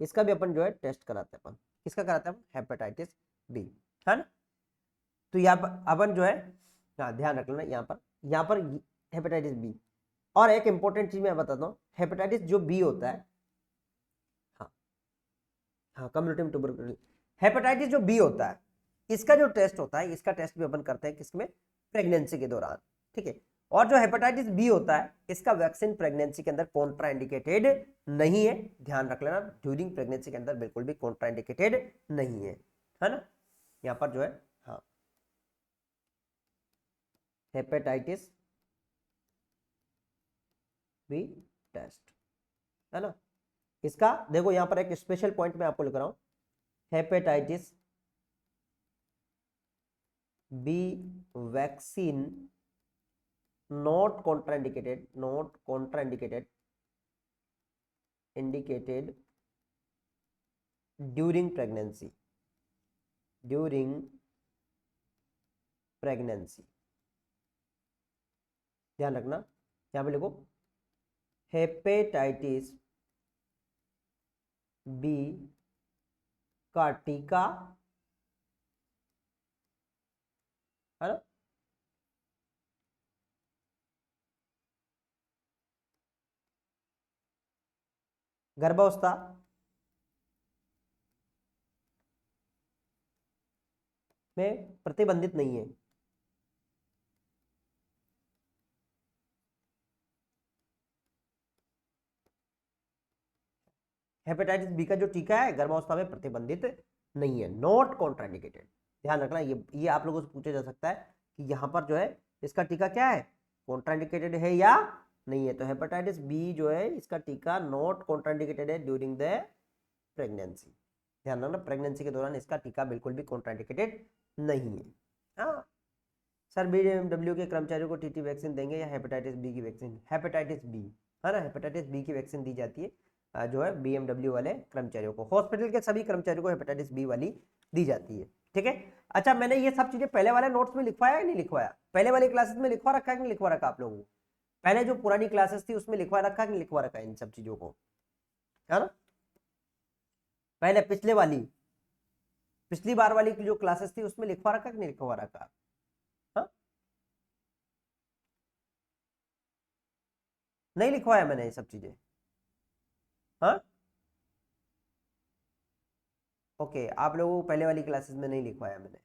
इसका भी अपन जो है टेस्ट कराते हैं अपन। किसका कराते हैं, हेपेटाइटिस बी, है ना। तो यहाँ पर अपन जो है, हाँ ध्यान रख लेना, यहाँ पर हेपेटाइटिस बी। और एक इंपॉर्टेंट चीज मैं बताता हूँ, हेपेटाइटिस जो बी होता है, हाँ हाँ, कम्युनिटी ट्यूबरकुलोसिस, हेपेटाइटिस जो बी होता है, इसका जो टेस्ट होता है, इसका टेस्ट भी अपन करते हैं किसमें, प्रेगनेंसी के दौरान। ठीक है, और जो हेपेटाइटिस बी होता है, इसका वैक्सीन प्रेगनेंसी के अंदर कॉन्ट्राइंडिकेटेड नहीं है, ध्यान रख लेना, ड्यूरिंग प्रेगनेंसी के अंदर बिल्कुल भी कॉन्ट्राइंडिकेटेड नहीं है ना। यहाँ पर जो है, हाँ, हेपेटाइटिस बी टेस्ट, है ना। इसका देखो यहाँ पर एक स्पेशल पॉइंट मैं आपको लिख रहा हूं, hepatitis B vaccine not contraindicated, not contraindicated, indicated during pregnancy, during pregnancy. ध्यान रखना, यहां पे लिखो हेपेटाइटिस बी का टीका, है ना, गर्भावस्था में प्रतिबंधित नहीं है। हेपेटाइटिस बी का जो टीका है गर्भावस्था में प्रतिबंधित नहीं है, नॉट कॉन्ट्राइंडिकेटेड। ध्यान रखना, ये आप लोगों से पूछा जा सकता है कि यहाँ पर जो है इसका टीका क्या है, कॉन्ट्राइंडिकेटेड है या नहीं है। तो हेपेटाइटिस बी जो है इसका टीका नॉट कॉन्ट्राइंडिकेटेड है ड्यूरिंग द प्रेगनेंसी। ध्यान रखना, प्रेगनेंसी के दौरान इसका टीका बिल्कुल भी कॉन्ट्राइंडिकेटेड नहीं है। हाँ सर, बीएमडब्ल्यू के कर्मचारियों को टीटी वैक्सीन देंगे या हेपेटाइटिस बी की वैक्सीन, हेपेटाइटिस बी, है ना, हेपेटाइटिस बी की वैक्सीन दी जाती है जो है बीएमडब्ल्यू वाले कर्मचारियों को, हॉस्पिटल के सभी कर्मचारियों को हेपेटाइटिस बी वाली दी जाती है। ठीक है, अच्छा मैंने ये सब चीजें पहले वाले नोट्स में लिखवाया या नहीं लिखवाया, पहले वाली क्लासेस में लिखवा रखा है कि नहीं लिखवा रखा आप लोगों को, पहले जो पुरानी क्लासेस थी उसमें लिखवा रखा है कि नहीं लिखवा रखा है इन सब चीजों को, है ना। पहले पिछली बार वाली की जो क्लासेस थी उसमें लिखवा रखा कि नहीं लिखवा रखा, हाँ नहीं लिखवाया मैंने ये सब चीजें, हाँ ओके, आप लोगों को पहले वाली क्लासेस में नहीं लिखवाया मैंने,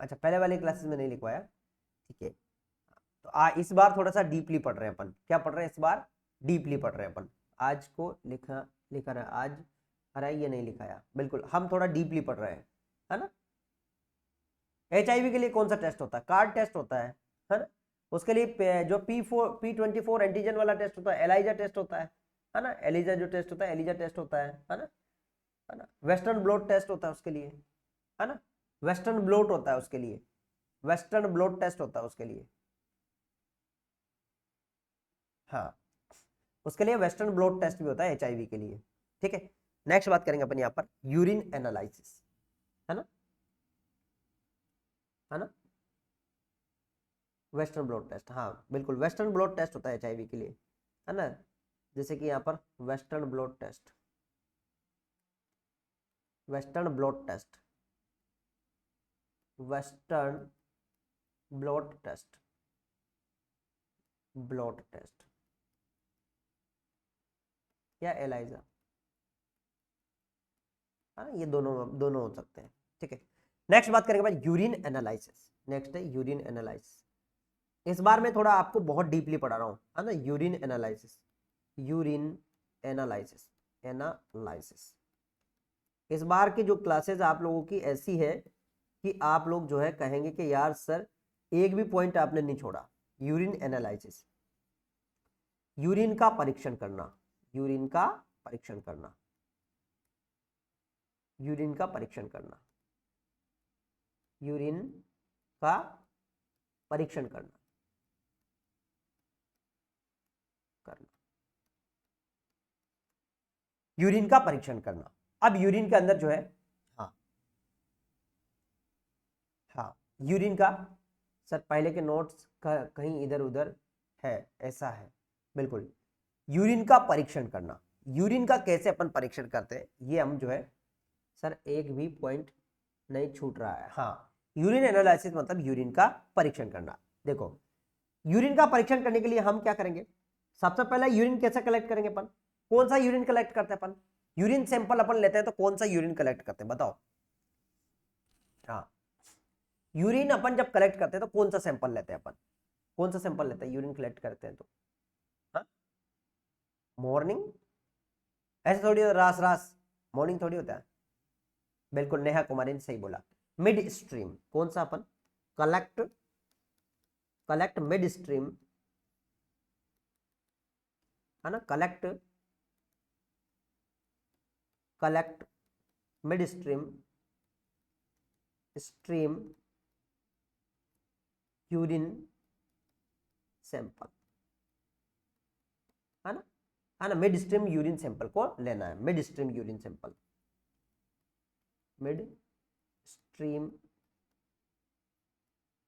अच्छा पहले वाली क्लासेस में नहीं लिखवाया, ठीक है। तो इस बार थोड़ा सा डीपली पढ़ रहे हैं अपन, क्या पढ़ रहे हैं इस बार, डीपली पढ़ रहे हैं अपन। आज को लिखा लिखा रहा आज, अरे ये नहीं लिखाया, बिल्कुल हम थोड़ा डीपली पढ़ रहे हैं, है ना। एचआईवी के लिए कौन सा टेस्ट होता है, कार्ड टेस्ट होता है ना। उसके लिए जो P24 एंटीजन वाला टेस्ट होता है, एलाइजा टेस्ट होता है ना, एलिजा जो टेस्ट होता है, एलिजा टेस्ट होता है ना, वेस्टर्न ब्लॉट टेस्ट होता है उसके लिए, है ना, वेस्टर्न ब्लॉट होता है उसके लिए, वेस्टर्न ब्लॉट टेस्ट होता है उसके लिए, हाँ, उसके लिए वेस्टर्न ब्लॉट टेस्ट भी होता है HIV के लिए, ठीक है। नेक्स्ट बात करेंगे अपन यहाँ पर यूरिन एनालिसिस, है ना, है ना, वेस्टर्न ब्लॉट टेस्ट, हाँ बिल्कुल, वेस्टर्न ब्लॉट टेस्ट होता है HIV के लिए, है ना, जैसे कि यहाँ पर western blot test, western blot test, western blot test, blot test या एलाइजा, है ना, ये दोनों दोनों हो सकते हैं, ठीक है। नेक्स्ट बात करेंगे भाई यूरिन एनालिसिस, नेक्स्ट है यूरिन एनालिसिस। इस बार मैं थोड़ा आपको बहुत डीपली पढ़ा रहा हूँ, है ना, urine analysis, urine analysis, analysis. इस बार की जो क्लासेस आप लोगों की ऐसी है कि आप लोग जो है कहेंगे कि यार सर एक भी पॉइंट आपने नहीं छोड़ा। यूरिन एनालिसिस, यूरिन का परीक्षण करना, यूरिन का परीक्षण करना, यूरिन का परीक्षण करना, यूरिन का परीक्षण करना, करना, यूरिन का परीक्षण करना। अब यूरिन के अंदर जो है, हाँ हाँ, यूरिन का सर पहले के नोट्स का कहीं इधर उधर है, ऐसा है बिल्कुल। यूरिन का परीक्षण करना, यूरिन का कैसे अपन परीक्षण करते हैं ये हम जो है सर एक भी पॉइंट नहीं छूट रहा है, हाँ। यूरिन एनालिसिस मतलब यूरिन का परीक्षण करना। देखो यूरिन का परीक्षण करने के लिए हम क्या करेंगे, सबसे पहले यूरिन कैसे कलेक्ट करेंगे अपन, कौन सा यूरिन कलेक्ट करते हैं अपन, यूरिन सैंपल अपन लेते हैं तो कौन सा यूरिन कलेक्ट करते हैं बताओ, हाँ, यूरिन अपन जब कलेक्ट करते हैं तो कौन सा सैंपल लेते हैं अपन, कौन सा सैंपल लेते हैं यूरिन कलेक्ट करते हैं तो, हाँ, मॉर्निंग, ऐसे थोड़ी रास रास मॉर्निंग थोड़ी होता है, बिल्कुल नेहा कुमारी ने सही बोला। मिड स्ट्रीम कौन सा अपन कलेक्ट, कलेक्ट मिड स्ट्रीम, है ना, collect, collect mid stream, stream urine sample, है ना, मिड स्ट्रीम यूरिन सैंपल को लेना है, mid stream urine sample, mid stream,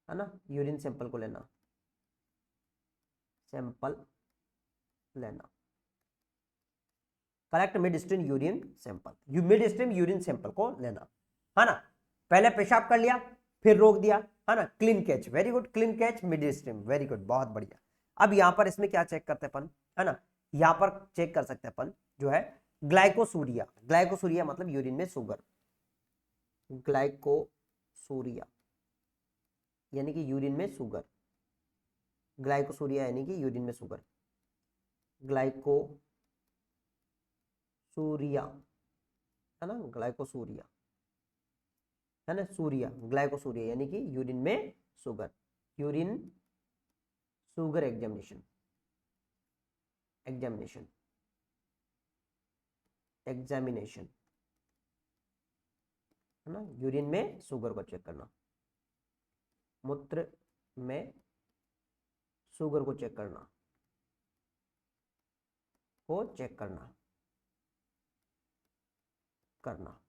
है ना, यूरिन सैंपल को लेना, सैंपल लेना, collect mid stream urine sample, mid stream urine sample को लेना, है ना। पहले पेशाब कर लिया फिर रोक दिया, है ना, clean catch, very good, clean catch mid stream, very good, बहुत बढ़िया। अब यहां पर इसमें क्या चेक करते हैं अपन, है ना, यहां पर चेक कर सकते हैं अपन जो है ग्लाइकोसूरिया, ग्लाइकोसूरिया मतलब यूरिन में शुगर, ग्लाइकोसूरिया यानी कि यूरिन में शुगर, ग्लाइकोसूरिया यानी कि यूरिन में शुगर, ग्लाइकोसूरिया, है ना, ग्लाइकोसूरिया, है ना, सूरिया, ग्लाइकोसूरिया यानी कि यूरिन में sugar, urine sugar examination, examination, examination, है ना, यूरिन में शुगर को चेक करना, मूत्र में शुगर को चेक करना, को चेक करना, करना,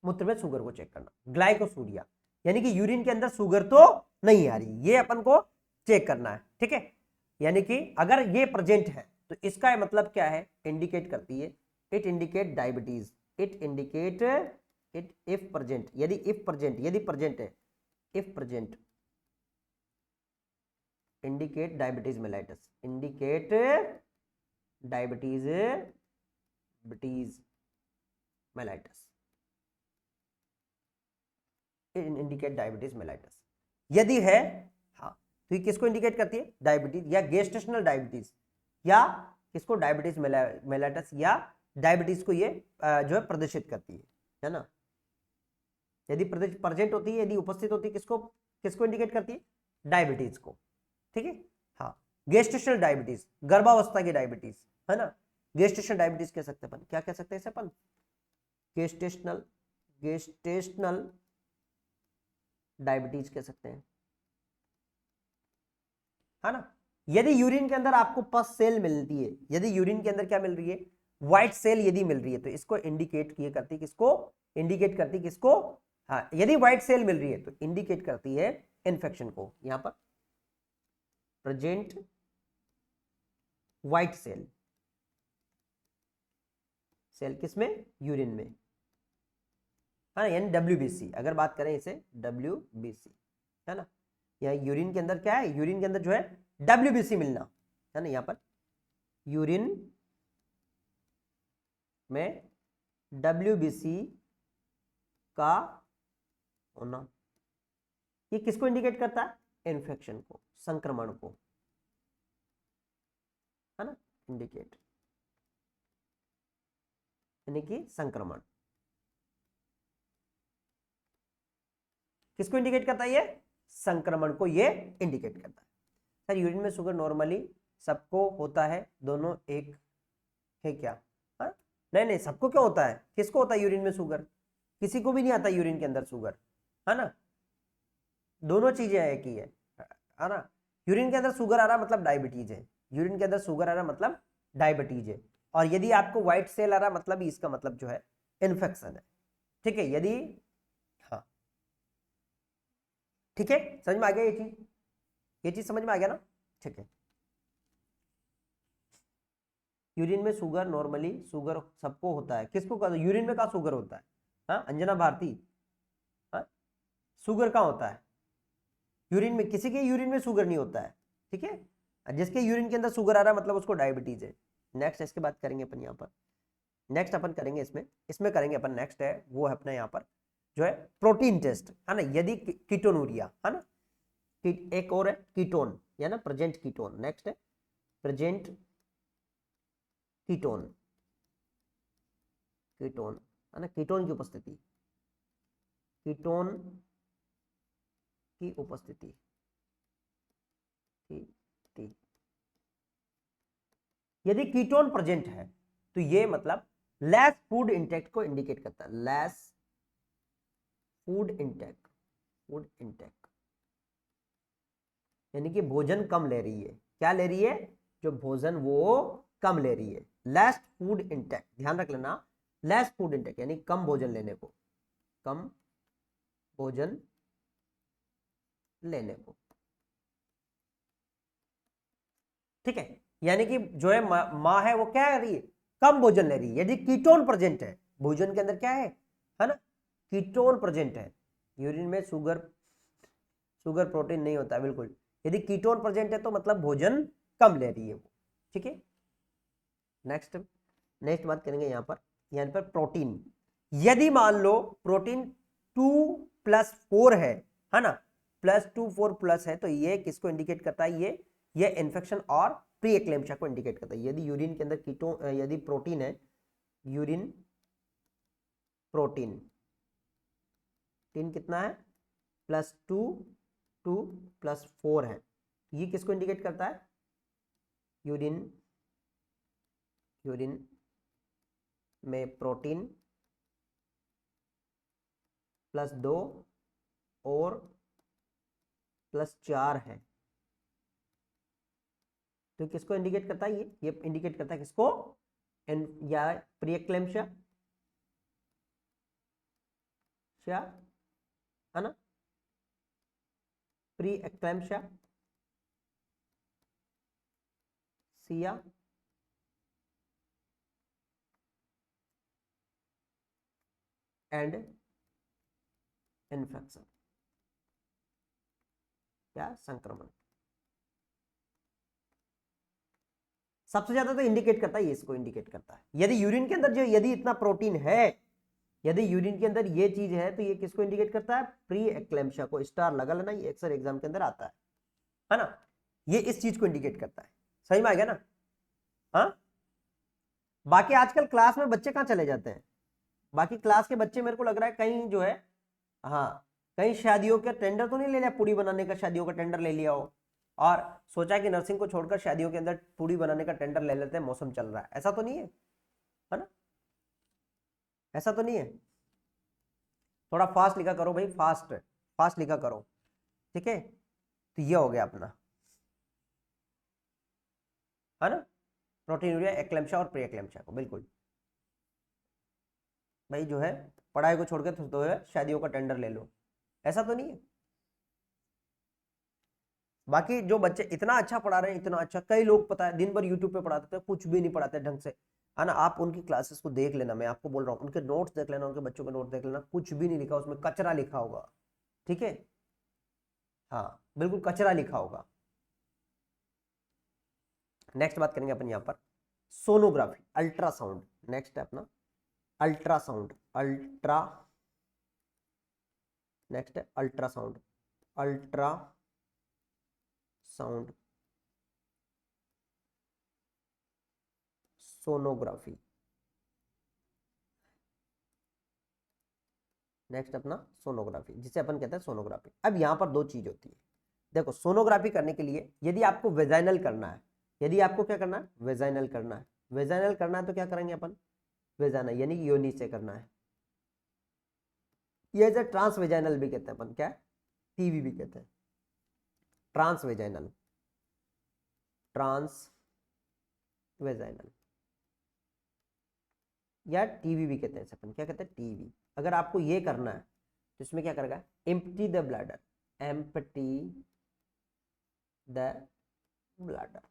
मूत्र में शुगर को चेक करना, ग्लाइकोसूरिया यानी कि यूरिन के अंदर शुगर तो नहीं आ रही, ये अपन को चेक करना है, ठीक है। यानी कि अगर ये प्रेजेंट है तो इसका मतलब क्या है, इंडिकेट करती है, it indicate diabetes, it indicate, it if present, यदि इफ प्रेजेंट, यदि प्रेजेंट है, if present indicate diabetes mellitus, indicate diabetes betes mellitus, indicate diabetes mellitus यदि है, हाँ, तो ये किसको इंडिकेट करती है, डायबिटीज या गेस्टेशनल डायबिटीज, या किसको डायबिटीज मेलाइटस, या डायबिटीज को ये जो है प्रदर्शित करती है ना, यदि प्रेजेंट होती है, यदि उपस्थित होती है, किसको किसको इंडिकेट करती है, डायबिटीज को, ठीक है। हाँ, गेस्टेशनल डायबिटीज, गर्भावस्था की डायबिटीज, है ना, गेस्टेशनल डायबिटीज कह सकते हैं अपन, क्या कह सकते हैं इसे अपन, गेस्टेशनल डायबिटीज कह सकते हैं, है ना। यदि यूरिन के अंदर आपको पस सेल मिलती है, यदि यूरिन के अंदर क्या मिल रही है, व्हाइट सेल यदि मिल रही है, तो इसको इंडिकेट किए करती, किसको इंडिकेट करती, किसको, हाँ, यदि व्हाइट सेल मिल रही है तो इंडिकेट करती है इन्फेक्शन को। यहां पर प्रेजेंट व्हाइट सेल, सेल किसमें, यूरिन में, है ना, यानी डब्ल्यूबीसी, अगर बात करें इसे डब्ल्यूबीसी, है ना। यहाँ यूरिन के अंदर क्या है, यूरिन के अंदर जो है डब्ल्यूबीसी मिलना, है ना, यहाँ पर यूरिन में डब्ल्यूबीसी का होना, ये किसको इंडिकेट करता है, इन्फेक्शन को, संक्रमण को, है ना, इंडिकेट, यानी कि संक्रमण, किसको इंडिकेट करता है, ये संक्रमण को ये इंडिकेट करता है। सर यूरिन में शुगर नॉर्मली सबको होता है, दोनों एक है क्या, हाँ, नहीं नहीं, सबको क्या होता है, किसको होता है यूरिन में शुगर, किसी को भी नहीं आता यूरिन के अंदर शुगर, है ना, दोनों चीजें एक ही है ना। यूरिन के अंदर शुगर आ रहा मतलब डायबिटीज है, यूरिन के अंदर शुगर आ रहा मतलब डायबिटीज है, और यदि आपको व्हाइट सेल आ रहा मतलब इसका मतलब जो है इन्फेक्शन है, ठीक है। यदि, हाँ, ठीक है, समझ में आ गया ये चीज समझ में आ गया ना, ठीक है। यूरिन में शुगर नॉर्मली, शुगर सबको होता है, किसको कहते हैं, यूरिन में कहाँ शुगर होता है, हाँ अंजना भारती, हाँ, शुगर कहाँ होता है यूरिन में, किसी के यूरिन में शुगर नहीं होता है, ठीक है। जिसके यूरिन के अंदर शुगर आ रहा है मतलब उसको डायबिटीज है। नेक्स्ट इसके बात करेंगे अपन यहाँ पर, नेक्स्ट अपन करेंगे इसमें करेंगे अपन, नेक्स्ट है वो है अपना यहाँ पर जो है प्रोटीन टेस्ट, है ना, यदि कीटोनूरिया, है ना, एक और है कीटोन, या ना प्रेजेंट कीटोन, नेक्स्ट है प्रेजेंट कीटोन, कीटोन, है ना, कीटोन की उपस्थिति, कीटोन की उपस्थिति, यदि कीटोन प्रेजेंट है तो ये मतलब लेस फूड इंटेक को इंडिकेट करता है, लेस फूड इंटेक यानी कि भोजन कम ले रही है, क्या ले रही है, जो भोजन वो कम ले रही है, लेस फूड इंटेक, ध्यान रख लेना, लेस फूड इंटेक यानी कम भोजन लेने को, कम भोजन लेने को, ठीक है। यानी कि जो है माँ है वो क्या कर रही है, कम भोजन ले रही है, यदि कीटोन प्रेजेंट है, भोजन के अंदर क्या है ना, कीटोन प्रेजेंट है, यूरिन में शुगर प्रोटीन नहीं होता बिल्कुल, यदि कीटोन प्रेजेंट है तो मतलब भोजन कम ले रही है वो, ठीक है। नेक्स्ट बात करेंगे यहाँ पर प्रोटीन, यदि मान लो प्रोटीन 2+4 है ना, +2+4 है, तो ये किसको इंडिकेट करता है, ये इन्फेक्शन और प्री एक्लेम्पशिया को इंडिकेट करता है। यदि यूरिन के अंदर यदि प्रोटीन है, यूरिन प्रोटीन कितना है, +2+4 है, ये किसको इंडिकेट करता है, यूरिन में प्रोटीन +2 और +4 है, तो किसको इंडिकेट करता है, ये इंडिकेट करता है किसको, या प्री एक्लेम्पशिया, है ना, प्री एक्लेम्पशिया, सिया एंड इन्फेक्शन, या संक्रमण, सबसे ज्यादा तो इंडिकेट करता है, इसको इंडिकेट करता है। यदि यूरिन के अंदर जो यदि इतना प्रोटीन है, यदि यूरिन के अंदर ये चीज है, तो ये किसको इंडिकेट करता है, प्री एक्लेम्पशिया को, स्टार लगा लेना, ये अक्सर एग्जाम के अंदर आता है ना, ये इस चीज को इंडिकेट करता है, सही में आ गया ना। हाँ, बाकी आजकल क्लास में बच्चे कहाँ चले जाते हैं, बाकी क्लास के बच्चे मेरे को लग रहा है कहीं जो है, हाँ कहीं शादियों का टेंडर तो नहीं ले लिया, पूड़ी बनाने का शादियों का टेंडर ले लिया हो और सोचा कि नर्सिंग को छोड़कर शादियों के अंदर पूड़ी बनाने का टेंडर ले लेते हैं, मौसम चल रहा है, ऐसा तो नहीं है ना? ऐसा तो नहीं है। थोड़ा फास्ट लिखा करो भाई, फास्ट फास्ट लिखा करो, ठीक है। तो ये हो गया अपना, है ना, प्रोटीनूरिया, एक्लेम्पशिया और प्री एक्लेम्पशिया को। बिल्कुल भाई जो है पढ़ाई को छोड़कर तो है शादियों का टेंडर ले लो, ऐसा तो नहीं है। बाकी जो बच्चे इतना अच्छा पढ़ा रहे हैं, इतना अच्छा, कई लोग पता है दिन भर यूट्यूब पे पढ़ाते थे, कुछ भी नहीं पढ़ाते ढंग से, है ना। आप उनकी क्लासेस को देख लेना, मैं आपको बोल रहा हूँ, उनके नोट्स देख लेना, उनके बच्चों के नोट देख लेना, कुछ भी नहीं लिखा उसमें, कचरा लिखा होगा, ठीक है। हाँ बिल्कुल कचरा लिखा होगा। नेक्स्ट बात करेंगे अपन यहाँ पर सोनोग्राफी, अल्ट्रासाउंड। नेक्स्ट है अपना अल्ट्रासाउंड, अल्ट्रा, नेक्स्ट है ultrasound, ultra sound, sonography. Next अपना सोनोग्राफी, जिसे अपन कहते हैं सोनोग्राफी। अब यहाँ पर दो चीज होती है, देखो सोनोग्राफी करने के लिए यदि आपको वेजाइनल करना है, यदि आपको क्या करना है, वेजाइनल करना है, वेजाइनल करना है तो क्या करेंगे अपन, वेजाइनल यानी योनि से करना है, ये जो ट्रांस वेजाइनल भी कहते हैं अपन, क्या टीवी भी कहते हैं, ट्रांस वेजाइनल, ट्रांस वेजाइनल या टीवी भी कहते हैं अपन, क्या कहते हैं, टीवी। अगर आपको ये करना है तो इसमें क्या करेगा, empty the bladder, empty the bladder,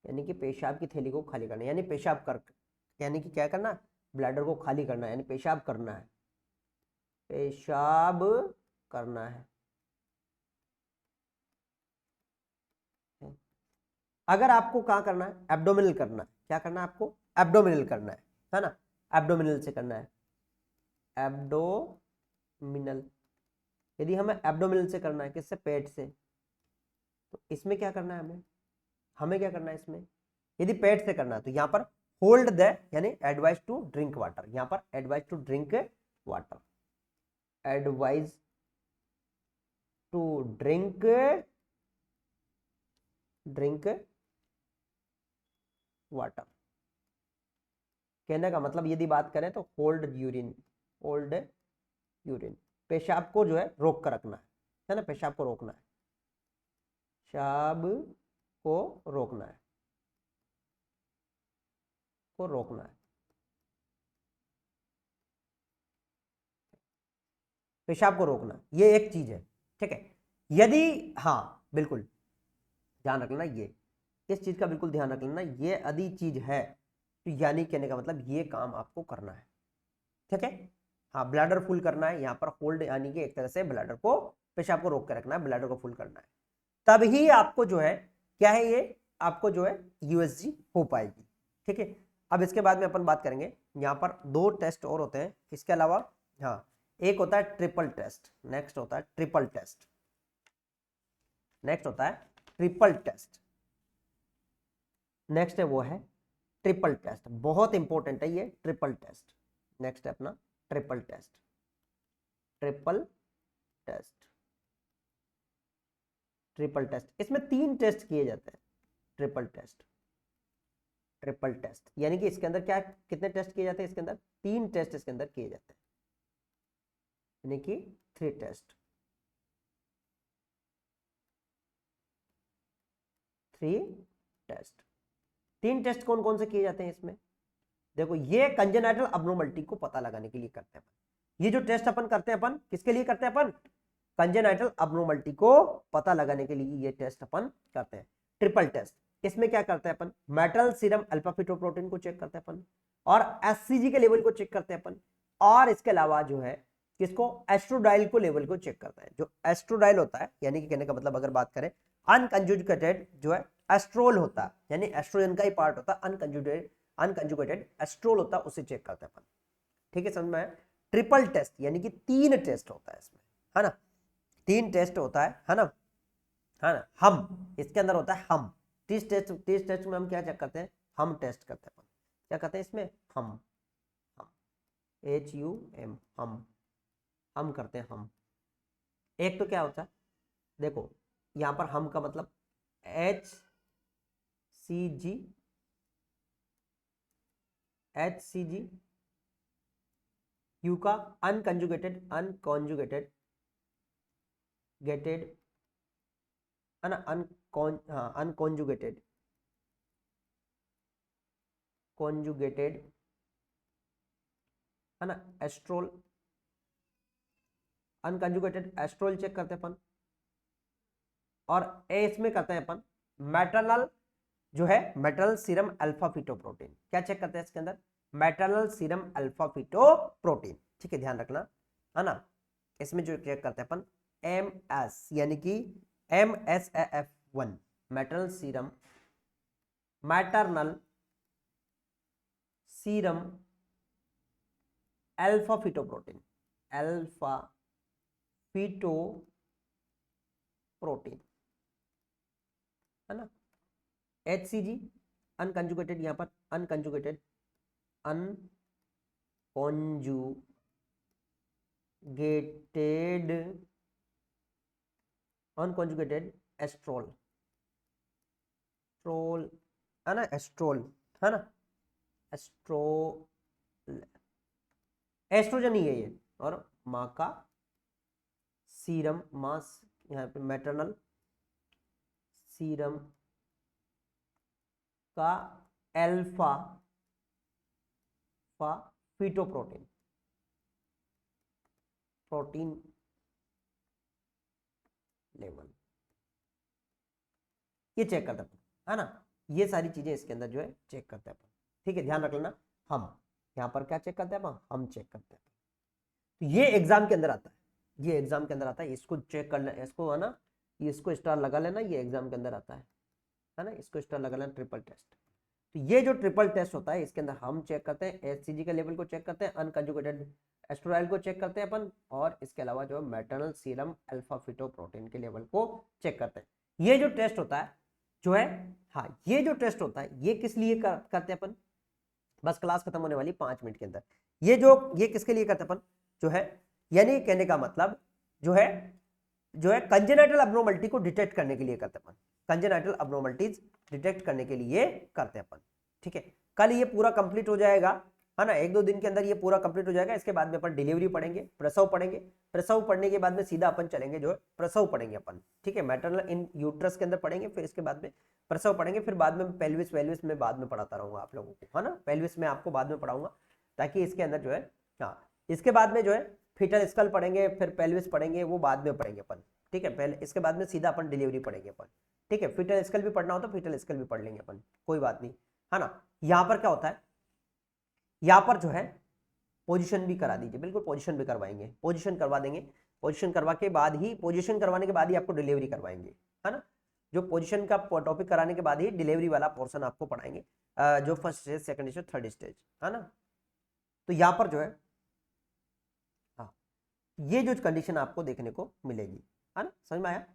यानी कि पेशाब की थैली को खाली करना, यानी पेशाब कर, यानी कि क्या करना, ब्लैडर को खाली करना है, यानी पेशाब करना है, पेशाब करना है। अगर आपको कहाँ करना है, एब्डोमिनल करना है, क्या करना है आपको, एब्डोमिनल करना है ना, एब्डोमिनल से करना है, एब्डोमिनल। यदि हमें एब्डोमिनल से करना है, किससे, पेट से, तो इसमें क्या करना है हमें, हमें क्या करना है इसमें, यदि पेट से करना है तो यहाँ पर होल्ड द, यानी एडवाइज टू ड्रिंक वाटर, यहाँ पर advise to drink water, advise to drink, drink water. कहने का मतलब यदि बात करें तो होल्ड यूरिन, होल्ड यूरिन, पेशाब को जो है रोक कर रखना है ना, पेशाब को रोकना है, पेशाब को रोकना है, को रोकना है, पेशाब को रोकना, ये एक चीज है, ठीक है। यदि, हाँ बिल्कुल ध्यान रख लेना, ये इस चीज का बिल्कुल ध्यान रख लेना, ये यदि चीज है तो यानी कहने का मतलब ये काम आपको करना है, ठीक है। हाँ ब्लैडर फुल करना है, यहाँ पर होल्ड यानी कि एक तरह से ब्लैडर को, पेशाब को रोक कर रखना है, ब्लैडर को फुल करना है, तभी आपको जो है क्या है, ये आपको जो है यूएसजी हो पाएगी, ठीक है। अब इसके बाद में अपन बात करेंगे, यहाँ पर दो टेस्ट और होते हैं इसके अलावा, हाँ एक होता है ट्रिपल टेस्ट, नेक्स्ट होता है ट्रिपल टेस्ट, नेक्स्ट होता है ट्रिपल टेस्ट, नेक्स्ट है वो है ट्रिपल टेस्ट, बहुत इंपॉर्टेंट है ये ट्रिपल टेस्ट। नेक्स्ट है अपना triple test, triple test, triple test, इसमें तीन टेस्ट किए जाते हैं, ट्रिपल टेस्ट, ट्रिपल टेस्ट यानी कि इसके अंदर क्या, कितने टेस्ट किए जाते हैं इसके अंदर, तीन टेस्ट इसके अंदर किए जाते हैं, यानी कि 3 टेस्ट, 3 टेस्ट। तीन टेस्ट कौन कौन से किए जाते हैं इसमें, देखो ये कंजेनाइटल अब्नॉर्मलिटी को पता लगाने के लिए करते हैं अपन, ये जो टेस्ट अपन करते हैं अपन किसके लिए करते हैं अपन, कंजेनाइटल अब्नॉर्मलिटी को पता लगाने के लिए ये टेस्ट अपन करते हैं। ट्रिपल टेस्ट, इसमें क्या करते हैं अपन, मेटल सीरम अल्फा फिटोप्रोटीन को चेक करते हैं अपन, और एससीजी के लेवल को चेक करते हैं अपन, और इसके अलावा जो है किसको, एस्ट्रोडाइल को लेवल को चेक करता है। जो एस्ट्रोडाइल होता है यानी कि कहने का मतलब अगर बात करें अनकंजुगेटेड जो है एस्ट्रोल होता है, यानी एस्ट्रोजन का ही पार्ट होता है, अनकंजुगेटेड एस्ट्रोल होता है, उसे चेक करते हैं अपन, ठीक है समझ में। ट्रिपल टेस्ट यानी कि 3 टेस्ट होता है इसमें, है ना, 3 टेस्ट होता है ना, है ना। हम इसके अंदर होता है हम, 30 टेस्ट में हम क्या चेक करते हैं, हम टेस्ट करते हैं अपन, क्या करते हैं इसमें, हम HUM, हम हम करते हैं हम। एक तो क्या होता है, देखो यहां पर हम का मतलब HCG, HCG, यू का अनकंजुगेटेड, गेटेड है ना, अनकॉन्जुगेटेड, कॉन्जुगेटेड है ना, एस्ट्रोल, अनकंजुगेटेड एस्ट्रोल चेक करते हैं अपन। और एस में करते हैं अपन मैटरनल, जो है मैटरनल सीरम अल्फा फीटोप्रोटीन। क्या चेक करते हैं इसके अंदर, मैटरनल सीरम अल्फा फीटोप्रोटीन। ठीक है, ध्यान रखना है ना। इसमें जो चेक करते हैं अपन MS, यानी कि MSAF1, maternal serum, maternal serum alpha fetoprotein, alpha fetoprotein है ना। HCG अनकंजुगेटेड, यहां पर unconjugated, unconjugated, unconjugated Astral, Astral है ना, एस्ट्रोल है ना, एस्ट्रोल, एस्ट्रोजन ही है ये। और माँ का सीरम, मास यहाँ पे मैटरनल सीरम का अल्फा फीटोप्रोटीन, प्रोटीन लेवल, ये चेक करते हैं है ना। ये सारी चीजें इसके अंदर जो है चेक करते हैं अपन। ठीक है, ध्यान रख लेना। हम यहाँ पर क्या चेक करते हैं अपन, हम चेक करते हैं। तो ये एग्जाम के अंदर आता है, ये एग्जाम के अंदर आता है, इसको चेक कर लेना, इसको है ना, इसको स्टार लगा लेना, ये एग्जाम के अंदर आता है ना, इसको स्टार लगा लेना, ट्रिपल टेस्ट। तो ये जो ट्रिपल टेस्ट होता है इसके अंदर हम चेक करते हैं HCG के लेवल को चेक करते हैं, अनकंजुगेटेड एस्ट्रोल को चेक करते हैं अपन, और इसके अलावा जो मैटरनल सीरम अल्फा फीटोप्रोटीन के लेवल को चेक करते हैं। ये जो टेस्ट होता है जो है, हाँ ये जो टेस्ट होता है ये किस लिए करते हैं अपन, बस क्लास खत्म होने वाली 5 मिनट के अंदर। ये किसके लिए करते हैं अपन, जो है यानी कहने का मतलब जो है कंजेनाइटल अब्नॉर्मलिटी को डिटेक्ट करने के लिए करते हैं अपन, कंजेनाइटल अब्नॉर्मलिटीज डिटेक्ट करने के लिए करते हैं अपन। ठीक है, कल ये पूरा कंप्लीट हो जाएगा है ना, 1-2 दिन के अंदर ये पूरा कंप्लीट हो जाएगा। इसके बाद में अपन डिलीवरी पढ़ेंगे, प्रसव पढ़ेंगे, प्रसव पढ़ने के बाद में सीधा अपन चलेंगे जो है प्रसव पढ़ेंगे अपन। ठीक है, मैटरनल इन यूट्रस के अंदर पढ़ेंगे, फिर इसके बाद में प्रसव पढ़ेंगे, फिर बाद में पेल्विस वेल्विस में बाद में पढ़ाता रहूंगा आप लोगों को है ना, पेल्विस में आपको बाद में पढ़ाऊंगा, ताकि इसके अंदर जो है, हाँ इसके बाद में जो है फीटल स्कल पढ़ेंगे, फिर पेल्विस पढ़ेंगे, वो बाद में पढ़ेंगे अपन। ठीक है, पहले इसके बाद में सीधा अपन डिलीवरी पढ़ेंगे अपन। ठीक है, फीटल स्कल भी पढ़ना हो तो फीटल स्कल भी पढ़ लेंगे अपन, कोई बात नहीं है ना। यहाँ पर क्या होता है, यहाँ पर जो है पोजीशन भी करा दीजिए, बिल्कुल पोजीशन भी करवाएंगे, पोजीशन करवा देंगे, पोजीशन करवा के बाद ही, पोजीशन करवाने के बाद ही आपको डिलीवरी करवाएंगे है ना। जो पोजीशन का टॉपिक कराने के बाद ही डिलीवरी वाला पोर्शन आपको पढ़ाएंगे, जो first stage, second stage, third stage है ना। तो यहाँ पर जो है, हाँ ये जो कंडीशन आपको देखने को मिलेगी है ना, समझ में आया।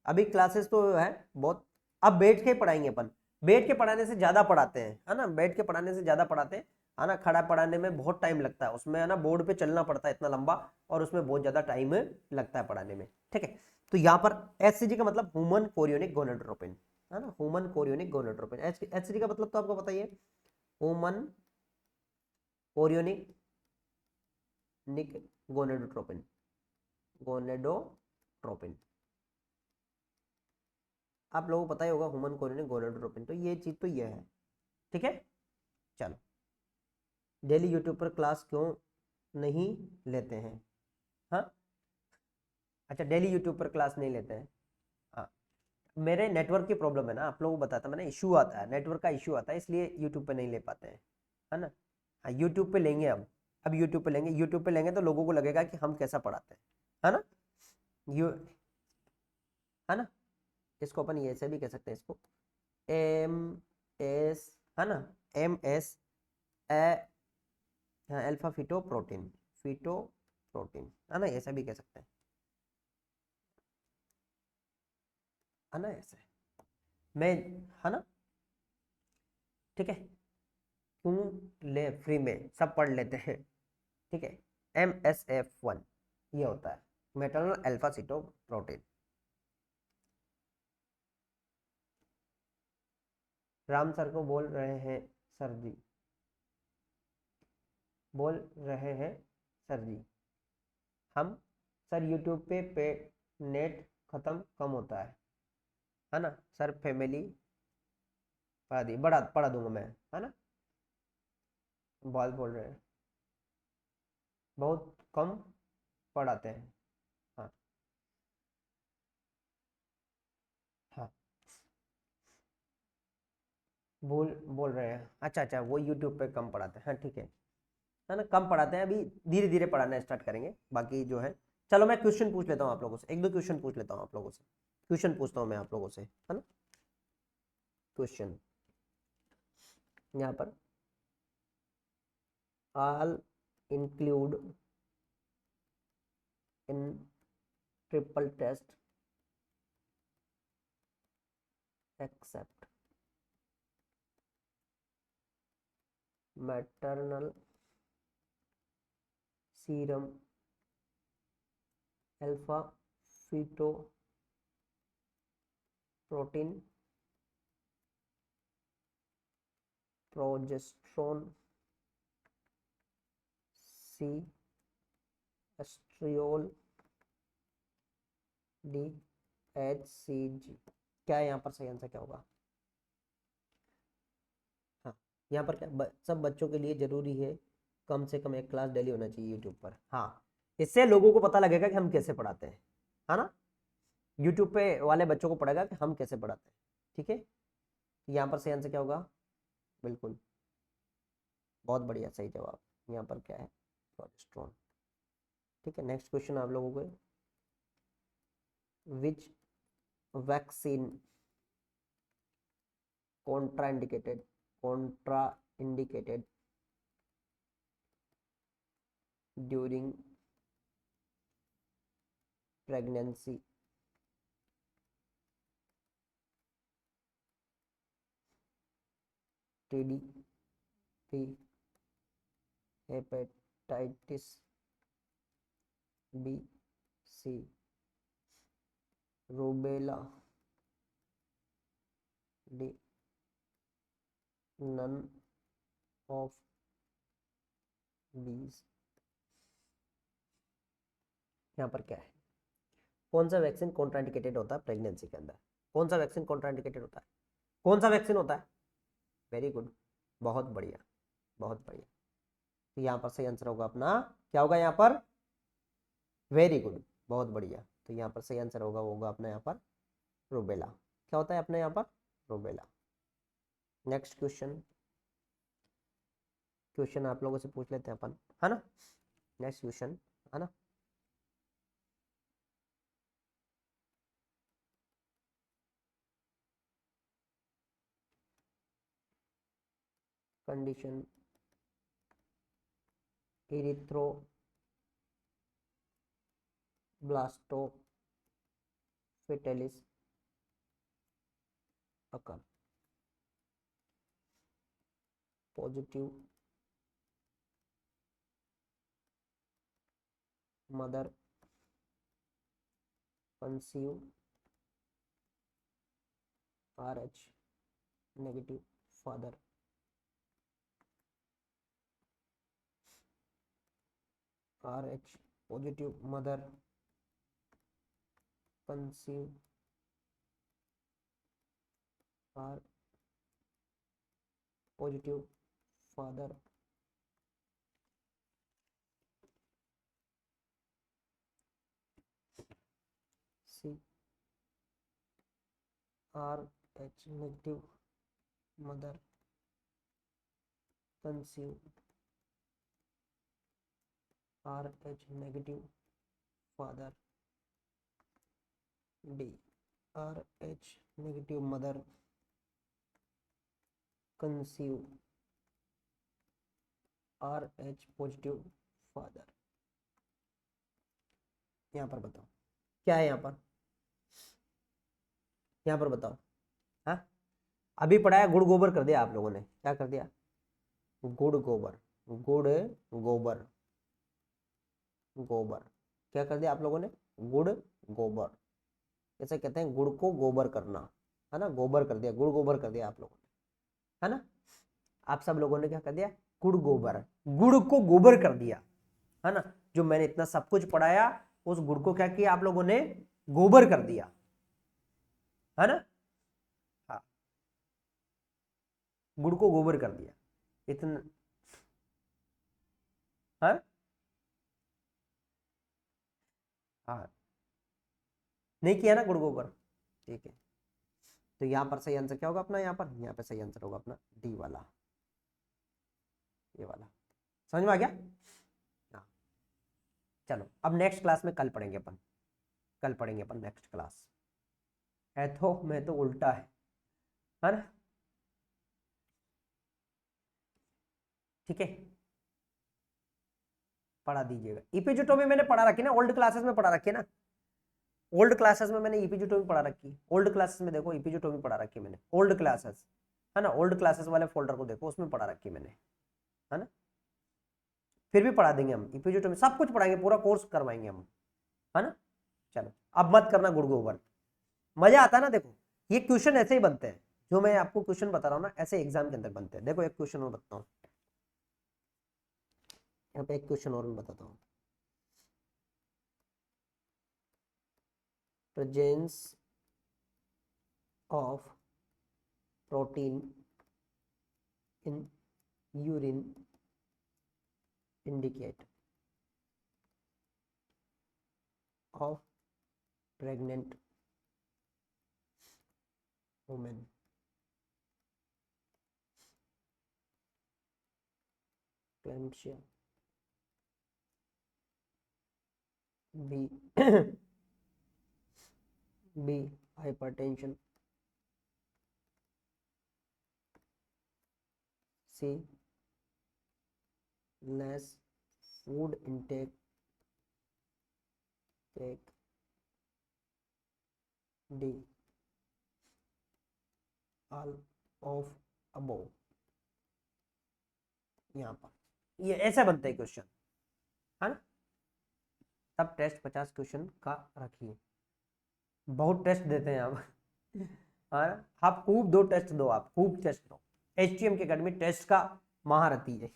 अभी क्लासेस तो है बहुत, अब बैठ के पढ़ाएंगे अपन, बैठ के पढ़ाने से ज्यादा पढ़ाते हैं है ना, बैठ के पढ़ाने से ज्यादा पढ़ाते हैं है ना। खड़ा पढ़ाने में बहुत टाइम लगता है, उसमें है ना बोर्ड पे चलना पड़ता है इतना लंबा, और उसमें बहुत ज्यादा टाइम लगता है पढ़ाने में। ठीक है, तो यहाँ पर HCG का मतलब ह्यूमन कोरियोनिक गोनाडोट्रोपिन है ना, ह्यूमन कोरियोनिक गोनाडोट्रोपिन। HCG का मतलब तो आपको बताइए, ह्यूमन कोरियोनिक गोनाडोट्रोपिन, गोनाडोट्रोपिन आप लोगों को पता ही होगा, ह्यूमन कोरियोनिक गोनाडोट्रोपिन। तो ये चीज तो ये है। ठीक है, चलो डेली यूट्यूब पर क्लास क्यों नहीं लेते हैं, हाँ अच्छा डेली यूट्यूब पर क्लास नहीं लेते हैं, हाँ मेरे नेटवर्क की प्रॉब्लम है ना, आप लोगों को बताता मैंने, इशू आता है, नेटवर्क का इशू आता है, इसलिए यूट्यूब पे नहीं ले पाते हैं है ना। हाँ यूट्यूब पे लेंगे अब यूट्यूब पे लेंगे, यूट्यूब पे लेंगे तो लोगों को लगेगा कि हम कैसा पढ़ाते हैं है ना, यू है ना। इसको अपन ऐसे भी कह सकते हैं, इसको MS है ना, MS अल्फा फीटोप्रोटीन है ना, ऐसा भी कह सकते हैं है ना, ऐसे मैं है ना। ठीक है, क्यों ले, फ्री में सब पढ़ लेते हैं। ठीक है, MSAF1 ये होता है मैटरनल अल्फा सीटोप्रोटीन। राम सर को बोल रहे हैं सर जी, बोल रहे हैं सर जी हम सर यूट्यूब पे नेट खत्म कम होता है ना सर, फैमिली पढ़ा दी, पढ़ा दूंगा मैं, है ना। बोल रहे हैं बहुत कम पढ़ाते हैं। हाँ हाँ, बोल रहे हैं, अच्छा अच्छा, वो यूट्यूब पे कम पढ़ाते हैं, हाँ ठीक है ना, कम पढ़ाते हैं, अभी धीरे धीरे पढ़ाना स्टार्ट करेंगे बाकी जो है। चलो मैं क्वेश्चन पूछ लेता हूँ आप लोगों से, एक दो क्वेश्चन पूछ लेता हूँ आप लोगों से, क्वेश्चन पूछता हूँ मैं आप लोगों से, है ना। क्वेश्चन यहाँ पर, all include in triple test except maternal serum alpha feto protein progesterone C estriol D H C G. क्या है यहाँ पर सही आंसर क्या होगा? हाँ, यहाँ पर क्या सब बच्चों के लिए जरूरी है कम से कम एक क्लास डेली होना चाहिए यूट्यूब पर। हाँ, इससे लोगों को पता लगेगा कि हम कैसे पढ़ाते हैं, है ना। यूट्यूब पे वाले बच्चों को पड़ेगा कि हम कैसे पढ़ाते हैं, ठीक है। यहाँ पर सही आंसर क्या होगा? बिल्कुल, बहुत बढ़िया, सही जवाब। यहाँ पर क्या है? प्रोजेस्टेरोन। ठीक है, नेक्स्ट क्वेश्चन आप लोगों को, विच vaccine contraindicated during pregnancy? TD, P, hepatitis B, C, rubella, D, none of these। यहाँ पर क्या है? कौन सा वैक्सीन कॉन्ट्राइंडिकेटेड होता है प्रेगनेंसी के अंदर? कौन सा वैक्सीन कॉन्ट्राइंडिकेटेड होता है? कौन सा वैक्सीन होता है? वेरी गुड, बहुत बढ़िया, बहुत बढ़िया। तो यहाँ पर सही आंसर होगा अपना, क्या होगा यहाँ पर? वेरी गुड, बहुत बढ़िया। तो यहाँ पर सही आंसर होगा, वो होगा अपना यहाँ पर रूबेला। क्या होता है अपने यहाँ पर? रूबेला। नेक्स्ट क्वेश्चन, क्वेश्चन आप लोगों से पूछ लेते हैं अपन, है ना। नेक्स्ट क्वेश्चन, है ना। Condition erythroblastophetalis occur, positive mother conceive Rh negative father, Rh positive mother conceive R positive father, C Rh negative mother conceive Rh negative father, D Rh negative mother conceive Rh positive father। यहाँ पर बताओ क्या है, यहाँ पर बताओ। हाँ, अभी पढ़ाया गुड़ गोबर कर दिया आप लोगों ने, क्या कर दिया? गुड़ गोबर, गुड़ गोबर, गोबर। क्या कर दिया आप लोगों ने, गुड़ गोबर, जैसे कहते हैं गुड़ को गोबर करना, है ना, गोबर कर दिया, गुड़ गोबर कर दिया आप लोगों ने, है ना। आप सब लोगों ने क्या कर दिया, गुड़ गोबर, गुड़ को गोबर कर दिया, है ना। जो मैंने इतना सब कुछ पढ़ाया उस गुड़ को क्या किया आप लोगों ने, गोबर कर दिया, है ना। हाँ, गुड़ को गोबर कर दिया इतना, हाँ हाँ, नहीं किया ना गुड़ गोबर, ठीक है। तो यहां पर सही आंसर क्या होगा अपना, यहाँ पर सही आंसर होगा अपना डी वाला, ये वाला। समझ में आ गया। हाँ, चलो अब नेक्स्ट क्लास में कल पढ़ेंगे अपन, कल पढ़ेंगे अपन नेक्स्ट क्लास। एथो में तो उल्टा है ना, ठीक है, पढ़ा दीजिएगा। इपिजियोटोमी मैंने पढ़ा रखी ना, ओल्ड क्लासेस में पढ़ा रखी है ना, ओल्ड क्लासेस में मैंने इपिजियोटोमी पढ़ा रखी, ओल्ड क्लासेस में देखो इपिजियोटोमी पढ़ा रखी मैंने, ओल्ड क्लासेस, है ना, ओल्ड क्लासेस वाले फोल्डर को देखो, उसमें पढ़ा रखी मैंने, है ना। फिर भी पढ़ा देंगे हम इपिजियोटोमी, सब कुछ पढ़ाएंगे, पूरा कोर्स करवाएंगे हम, है ना। चलो अब मत करना गुड़ गोबर, मजा आता है ना। देखो ये क्वेश्चन ऐसे ही बनते हैं, जो मैं आपको क्वेश्चन बता रहा हूँ ना, ऐसे एग्जाम के अंदर बनते हैं। देखो एक क्वेश्चन और बताता हूँ, यहाँ पे एक क्वेश्चन और मैं बताता हूँ। Presence of protein in urine indicate of pregnant women. Eclampsia. B. B. Hypertension. C. Less food intake. D. All of above. यहाँ पर ये ऐसे बनते हैं क्वेश्चन, है ना। तब टेस्ट 50 क्वेश्चन का रखिए, बहुत टेस्ट देते हैं आप आप खूब दो टेस्ट दो, आप खूब टेस्ट दो। HTM की अकेडमी टेस्ट का महारथी है,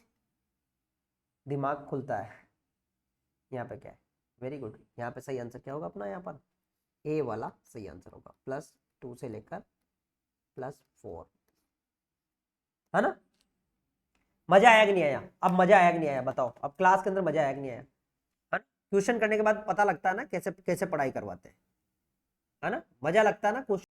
दिमाग खुलता है। यहाँ पे क्या है, वेरी गुड। यहाँ पे सही आंसर क्या होगा अपना, यहाँ पर ए वाला सही आंसर होगा, +2 से लेकर +4, है ना। मजा आया कि नहीं आया, अब मजा आया कि नहीं आया बताओ, अब क्लास के अंदर मजा आया कि नहीं आया, है ना। ट्यूशन करने के बाद पता लगता है ना कैसे कैसे पढ़ाई करवाते हैं, है ना, मजा लगता है ना।